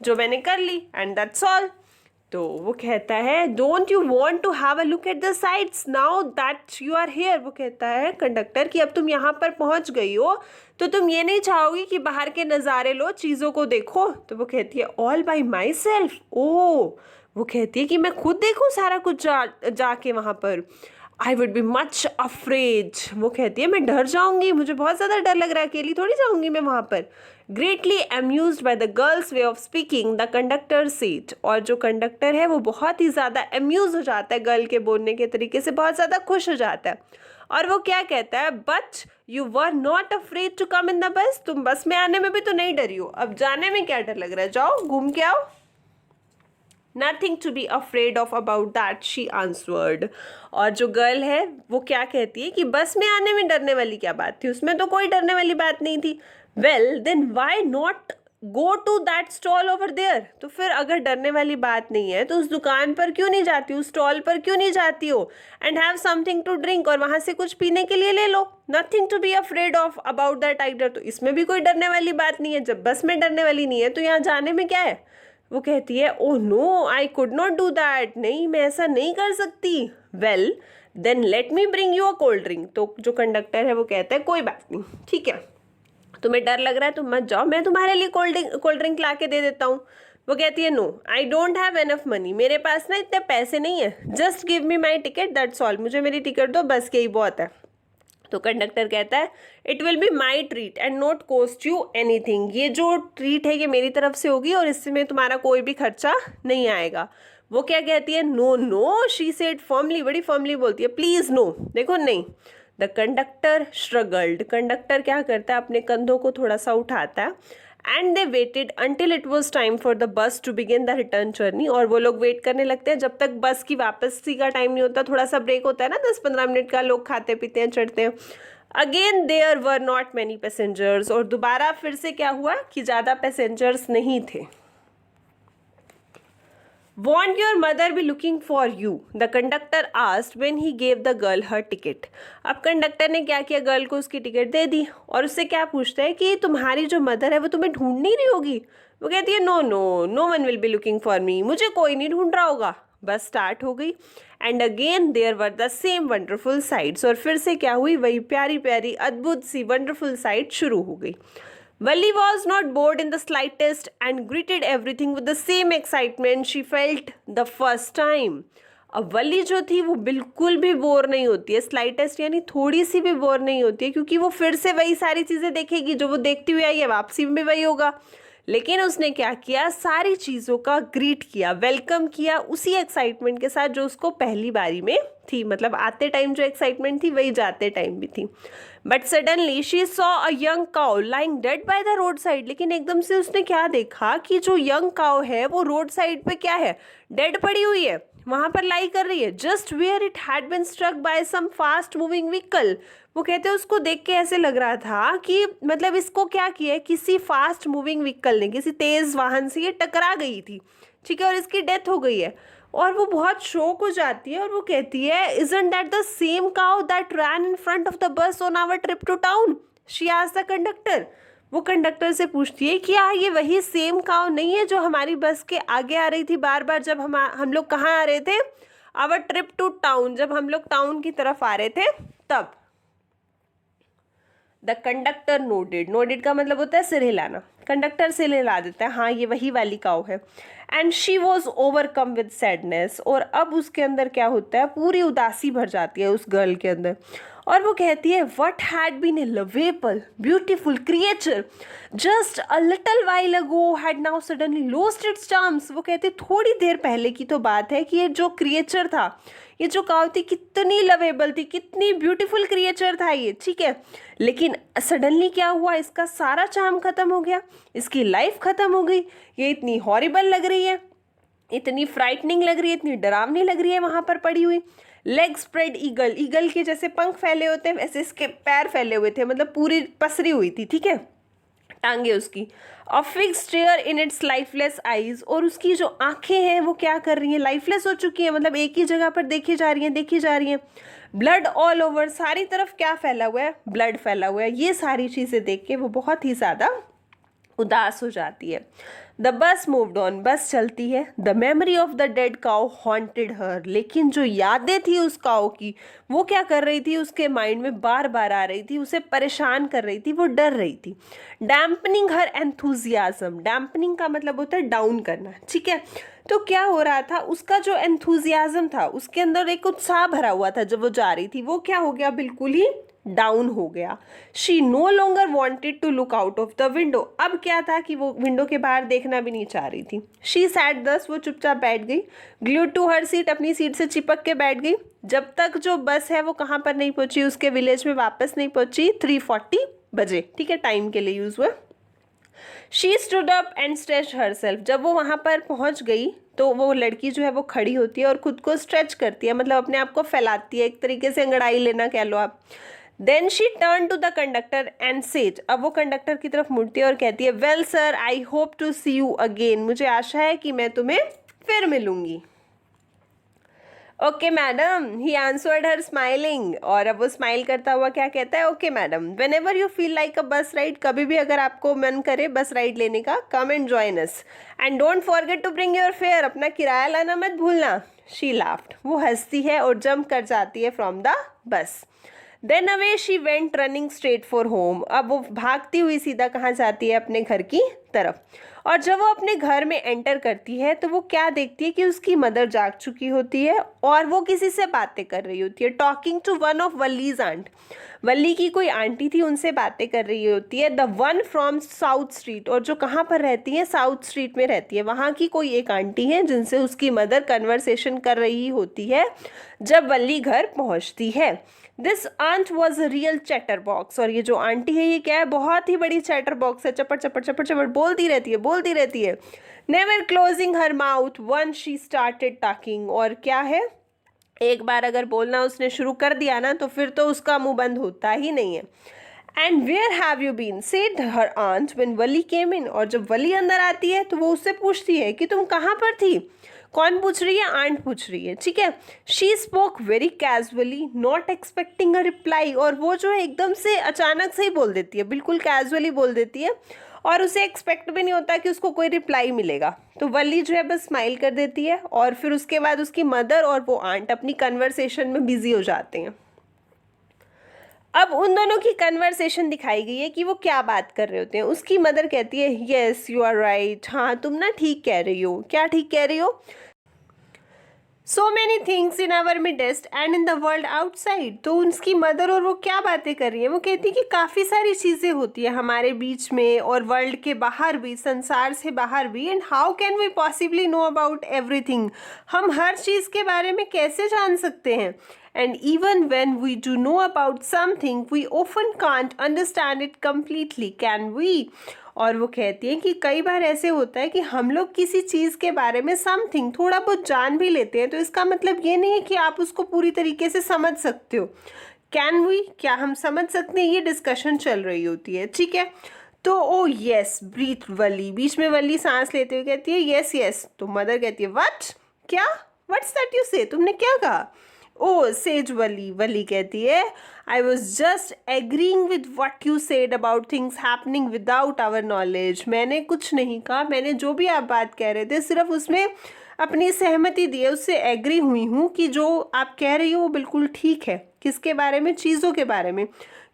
S1: जो मैंने कर ली, एंड दैट्स ऑल। तो वो कहता है don't you want to have a look at the sights now that you are here. वो कहता है कंडक्टर कि अब तुम यहाँ पर पहुँच गई हो तो तुम ये नहीं चाहोगी कि बाहर के नज़ारे लो, चीज़ों को देखो। तो वो कहती है ऑल बाई माई सेल्फ। ओह, वो कहती है कि मैं खुद देखूँ सारा कुछ जाके वहाँ पर। I would be much afraid. वो कहती है मैं डर जाऊंगी, मुझे बहुत ज़्यादा डर लग रहा है, अकेली थोड़ी जाऊंगी मैं वहाँ पर। Greatly amused by the girls way of speaking the conductor seat. और जो कंडक्टर है वो बहुत ही ज़्यादा अम्यूज हो जाता है गर्ल के बोलने के तरीके से, बहुत ज़्यादा खुश हो जाता है। और वो क्या कहता है, but you were not afraid to come in the bus. तुम बस में आने में भी तो नहीं डरी हो, अब जाने में क्या डर लग रहा है, जाओ घूम के आओ। Nothing to be afraid of about that, she answered। और जो गर्ल है वो क्या कहती है कि बस में आने में डरने वाली क्या बात थी, उसमें तो कोई डरने वाली बात नहीं थी। Well then why not go to that stall over there। तो फिर अगर डरने वाली बात नहीं है तो उस दुकान पर क्यों नहीं जाती, उस स्टॉल पर क्यों नहीं जाती हो। And have something to drink, और वहाँ से कुछ पीने के लिए ले लो। Nothing to be afraid of about that idea. तो इसमें भी कोई डरने वाली बात नहीं है, जब बस में डरने वाली नहीं है तो यहाँ जाने में क्या है। वो कहती है oh no I could not do that, नहीं मैं ऐसा नहीं कर सकती। Well then let me bring you a cold drink. तो जो कंडक्टर है वो कहता है कोई बात नहीं, ठीक है, तुम्हें डर लग रहा है तुम मत जाओ, मैं तुम्हारे लिए कोल्ड ड्रिंक ला के दे देता हूँ। वो कहती है no I don't have enough money, मेरे पास ना इतने पैसे नहीं है, just give me my ticket that's all, मुझे मेरी टिकट दो, बस के ही बहुत है। तो कंडक्टर कहता है it will be my treat and not cost you anything. ये जो ट्रीट है ये मेरी तरफ से होगी और इससे में तुम्हारा कोई भी खर्चा नहीं आएगा। वो क्या कहती है, no no, she said firmly, बड़ी फर्मली बोलती है, प्लीज नो, देखो नहीं। द कंडक्टर स्ट्रगल्ड, कंडक्टर क्या करता है, अपने कंधों को थोड़ा सा उठाता है। And they waited until it was time for the bus to begin the return journey, और वो लोग वेट करने लगते हैं जब तक बस की वापसी का टाइम नहीं होता, थोड़ा सा ब्रेक होता है ना 10-15 मिनट का, लोग खाते पीते हैं, चढ़ते हैं। Again there were not many passengers, और दोबारा फिर से क्या हुआ कि ज़्यादा पैसेंजर्स नहीं थे। Won't your mother be looking for you? The conductor asked when he gave the girl her ticket. अब कंडक्टर ने क्या किया, गर्ल को उसकी टिकट दे दी और उससे क्या पूछता है कि तुम्हारी जो मदर है वो तुम्हें ढूंढ नहीं रही होगी। वो कहती है no no, no one will be looking for me, मुझे कोई नहीं ढूंढ रहा होगा। बस स्टार्ट हो गई and again there were the same wonderful sights, और फिर से क्या हुई, वही प्यारी प्यारी अद्भुत सी वंडरफुल साइट शुरू हो गई। Valli was not bored in the slightest and greeted everything with the same excitement she felt the first time. अब वल्ली जो थी वो बिल्कुल भी बोर नहीं होती है, स्लाइटेस्ट यानी थोड़ी सी भी बोर नहीं होती है, क्योंकि वो फिर से वही सारी चीज़ें देखेगी जो वो देखती हुई आई है, वापसी में भी वही होगा। लेकिन उसने क्या किया, सारी चीज़ों का ग्रीट किया, वेलकम किया उसी एक्साइटमेंट के साथ जो उसको पहली बारी में थी, मतलब आते टाइम जो एक्साइटमेंट थी वही जाते टाइम भी थी। But suddenly she saw a young cow lying dead by the road side, लेकिन एकदम से उसने क्या देखा कि जो यंग काउ है वो रोड साइड पे क्या है, डेड पड़ी हुई है, वहां पर लाई कर रही है, just where it had been struck by some fast moving vehicle. वो कहते हैं उसको देख के ऐसे लग रहा था कि मतलब इसको क्या किया है, किसी फास्ट मूविंग व्हीकल ने, किसी तेज वाहन से ये टकरा गई थी, ठीक है, और इसकी डेथ हो गई है। और वो बहुत शॉक हो जाती है और वो कहती है, isn't that the same cow that ran in front of the bus on our trip to town? She asked the conductor. वो कंडक्टर से पूछती है कि क्या ये वही सेम काउ नहीं है जो हमारी बस के आगे आ रही थी बार बार जब हम लोग कहाँ आ रहे थे, आवर ट्रिप टू टाउन, जब हम लोग टाउन की तरफ आ रहे थे तब। द कंडक्टर नोटेड, नोटेड का मतलब होता है सिर हिलाना, कंडक्टर सिर हिला देता है, हाँ ये वही वाली काउ है। And she was overcome with sadness, और अब उसके अंदर क्या होता है, पूरी उदासी भर जाती है उस गर्ल के अंदर, और वो कहती है, what had been a lovable beautiful creature just a little while ago had now suddenly lost its charms. वो कहते थोड़ी देर पहले की तो बात है कि ये जो क्रिएचर था, ये जो काउ थी, कितनी लवेबल थी, कितनी ब्यूटीफुल क्रिएचर था ये, ठीक है, लेकिन सडनली क्या हुआ, इसका सारा चार्म खत्म हो गया, इसकी लाइफ खत्म हो गई, ये इतनी हॉरिबल लग रही है, इतनी फ्राइटनिंग लग रही है, इतनी डरावनी लग रही है वहाँ पर पड़ी हुई। लेग स्प्रेड ईगल, ईगल के जैसे पंख फैले होते हैं वैसे इसके पैर फैले हुए थे, मतलब पूरी पसरी हुई थी, ठीक है, टांगे उसकी। और fix stare in its lifeless eyes, और उसकी जो आंखें हैं वो क्या कर रही हैं, लाइफलेस हो चुकी हैं, मतलब एक ही जगह पर देखी जा रही हैं, देखी जा रही हैं। ब्लड ऑल ओवर, सारी तरफ क्या फैला हुआ है, ब्लड फैला हुआ है। ये सारी चीज़ें देख के वो बहुत ही ज़्यादा उदास हो जाती है। द बस मूव्ड ऑन, बस चलती है। The memory of the dead cow haunted her, लेकिन जो यादें थी उस काउ की वो क्या कर रही थी, उसके माइंड में बार बार आ रही थी, उसे परेशान कर रही थी, वो डर रही थी। डैम्पनिंग हर एंथुजियाज्म, डैम्पनिंग का मतलब होता है डाउन करना, ठीक है, तो क्या हो रहा था, उसका जो एंथुजियाज्म था उसके अंदर एक उत्साह भरा हुआ था जब वो जा रही थी, वो क्या हो गया, बिल्कुल ही डाउन हो गया। She no longer wanted to look out of the window, अब क्या था कि वो विंडो के बाहर देखना भी नहीं चाह रही थी। शी सैट दस, वो चुपचाप बैठ गई। ग्लूड टू हर सीट, अपनी सीट से चिपक के बैठ गई, जब तक जो बस है वो कहाँ पर नहीं पहुंची, उसके विलेज में वापस नहीं पहुंची। 3:40 बजे, ठीक है, टाइम के लिए यूज हुआ। She stood up and stretch herself, जब वो वहाँ पर पहुँच गई तो वो लड़की जो है वो खड़ी होती है और खुद को स्ट्रेच करती है, मतलब अपने आप को फैलाती है, एक तरीके से अंगड़ाई लेना कह लो आप। Then she turn to the conductor and said, अब वो कंडक्टर की तरफ मुड़ती है और कहती है, well sir I hope to see you again, मुझे आशा है कि मैं तुम्हें फिर मिलूंगी। Okay madam, he answered her smiling, और अब वो स्माइल करता हुआ क्या कहता है, okay madam, whenever you feel like a bus ride, कभी भी अगर आपको मन करे बस राइड लेने का, come and join us and don't forget to bring your fare, अपना किराया लाना मत भूलना। शी लाफ्ड, वो हंसती है और जंप कर जाती है from the bus. Then away she went running straight for home. अब वो भागती हुई सीधा कहाँ जाती है? अपने घर की तरफ। और जब वो अपने घर में एंटर करती है तो वो क्या देखती है कि उसकी मदर जाग चुकी होती है और वो किसी से बातें कर रही होती है, talking to one of Valli's aunt. Valli की कोई आंटी थी, उनसे बातें कर रही होती है, the one from south street. और जो कहाँ पर रहती है? साउथ स्ट्रीट में रहती है। वहाँ की कोई एक आंटी है जिनसे उसकी मदर कन्वर्सेशन कर रही होती है जब वल्ली घर पहुँचती है। This aunt was a real chatterbox. और ये जो आंटी है ये क्या है? बहुत ही बड़ी चैटर बॉक्स है, चपड़ चपड़ चपड़ चपड़ बोलती रहती है। Never closing her mouth one she started talking. और क्या है, एक बार अगर बोलना उसने शुरू कर दिया ना तो फिर तो उसका मुंह बंद होता ही नहीं है। And where have you been said her aunt when Valli came in. और जब वली अंदर आती है तो वो उससे पूछती है कि तुम कहाँ पर थी। कौन पूछ रही है? आंट पूछ रही है, ठीक है। She spoke very casually not expecting a reply. और वो जो है एकदम से अचानक से ही बोल देती है, बिल्कुल कैजुअली बोल देती है और उसे एक्सपेक्ट भी नहीं होता कि उसको कोई रिप्लाई मिलेगा। तो वली जो है बस स्माइल कर देती है और फिर उसके बाद उसकी मदर और वो आंट अपनी कन्वर्सेशन में बिजी हो जाते हैं। अब उन दोनों की कन्वर्सेशन दिखाई गई है कि वो क्या बात कर रहे होते हैं। उसकी मदर कहती है येस यू आर राइट, हाँ तुम ना ठीक कह रही हो। क्या ठीक कह रही हो? So many things in our midst and in the world outside. तो उसकी मदर और वो क्या बातें कर रही है? वो कहती है कि काफ़ी सारी चीज़ें होती है हमारे बीच में और वर्ल्ड के बाहर भी, संसार से बाहर भी। And how can we possibly know about everything. हम हर चीज़ के बारे में कैसे जान सकते हैं? And even when we do know about something we often can't understand it completely, can we. और वो कहती हैं कि कई बार ऐसे होता है कि हम लोग किसी चीज़ के बारे में समथिंग थोड़ा बहुत जान भी लेते हैं तो इसका मतलब ये नहीं है कि आप उसको पूरी तरीके से समझ सकते हो। कैन वी, क्या हम समझ सकते हैं? ये डिस्कशन चल रही होती है, ठीक है। तो ओ यस ब्रीथ वली, बीच में वली सांस लेते हुए कहती है यस यस। तो मदर कहती है व्हाट, क्या? व्हाट्स दैट यू से, तुमने क्या कहा? ओ सेज वली, वली कहती है I was just agreeing with what you said about things happening without our knowledge. मैंने कुछ नहीं कहा, मैंने जो भी आप बात कह रहे थे सिर्फ उसमें अपनी सहमति दी है, उससे एग्री हुई हूँ कि जो आप कह रही हो वो बिल्कुल ठीक है। किसके बारे में? चीज़ों के बारे में,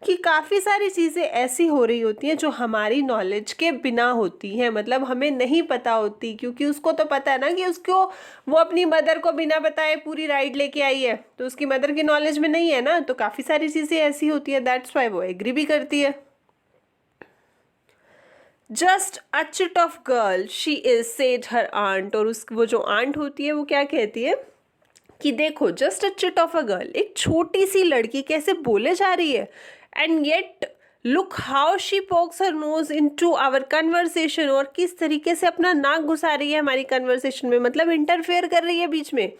S1: कि काफ़ी सारी चीज़ें ऐसी हो रही होती हैं जो हमारी नॉलेज के बिना होती हैं, मतलब हमें नहीं पता होती। क्योंकि उसको तो पता है ना कि उसको, वो अपनी मदर को बिना बताए पूरी राइड लेके आई है, तो उसकी मदर की नॉलेज में नहीं है ना, तो काफ़ी सारी चीज़ें ऐसी होती है, दैट्स वाई वो एग्री भी करती है। Just a chit of girl she is said her aunt. और उस वो जो आंट होती है वो क्या कहती है कि देखो just a chit of a girl, एक छोटी सी लड़की कैसे बोले जा रही है। And yet look how she pokes her nose into our conversation. और किस तरीके से अपना नाक घुसा रही है हमारी कन्वर्सेशन में, मतलब इंटरफेयर कर रही है बीच में।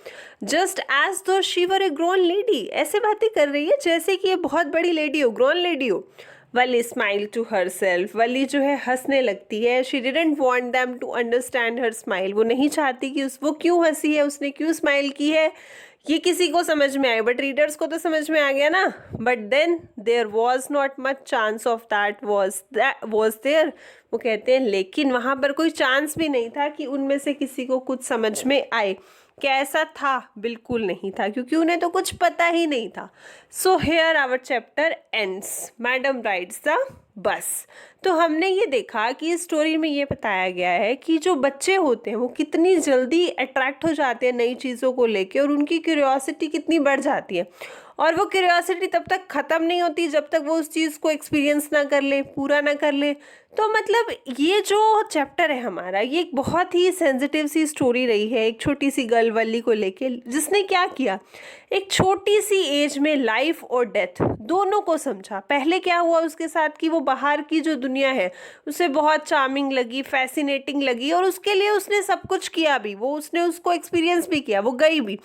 S1: जस्ट एज दो she were A grown lady, ऐसे बातें कर रही है जैसे कि ये बहुत बड़ी लेडी हो, ग्रोन लेडी हो। Valli smile to herself, Valli जो है हंसने लगती है। She didn't want them to understand her smile, वो नहीं चाहती कि वो क्यों हंसी है, उसने क्यों स्माइल की है, ये किसी को समझ में आए। बट रीडर्स को तो समझ में आ गया ना। But then there was not much chance of that was there. वो कहते हैं लेकिन वहाँ पर कोई चांस भी नहीं था कि उनमें से किसी को कुछ समझ में आए। कैसा था? बिल्कुल नहीं था, क्योंकि उन्हें तो कुछ पता ही नहीं था। So here our chapter ends, madam rides the bus. तो हमने ये देखा कि इस स्टोरी में ये बताया गया है कि जो बच्चे होते हैं वो कितनी जल्दी अट्रैक्ट हो जाते हैं नई चीज़ों को लेके, और उनकी क्यूरियोसिटी कितनी बढ़ जाती है। और वो क्यूरियोसिटी तब तक ख़त्म नहीं होती जब तक वो उस चीज़ को एक्सपीरियंस ना कर ले, पूरा ना कर ले। तो मतलब ये जो चैप्टर है हमारा, ये एक बहुत ही सेंसिटिव सी स्टोरी रही है एक छोटी सी गर्ल वली को लेके, जिसने क्या किया, एक छोटी सी एज में लाइफ और डेथ दोनों को समझा। पहले क्या हुआ उसके साथ कि वो बाहर की जो दुनिया है उसे बहुत चार्मिंग लगी, फैसिनेटिंग लगी, और उसके लिए उसने सब कुछ किया भी, वो उसने उसको एक्सपीरियंस भी किया, वो गई भी,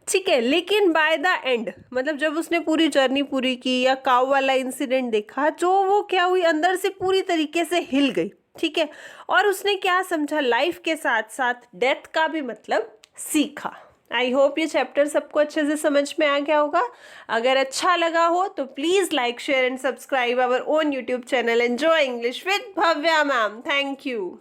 S1: ठीक है। लेकिन बाय द एंड, मतलब जब उसने पूरी जर्नी पूरी की या काऊ वाला इंसिडेंट देखा, जो वो क्या हुई, अंदर से पूरी तरीके से हिल गई, ठीक है। और उसने क्या समझा, लाइफ के साथ साथ डेथ का भी मतलब सीखा। आई होप ये चैप्टर सबको अच्छे से समझ में आ गया होगा। अगर अच्छा लगा हो तो please like share and subscribe our own YouTube channel enjoy English with Bhavya ma'am. Thank you.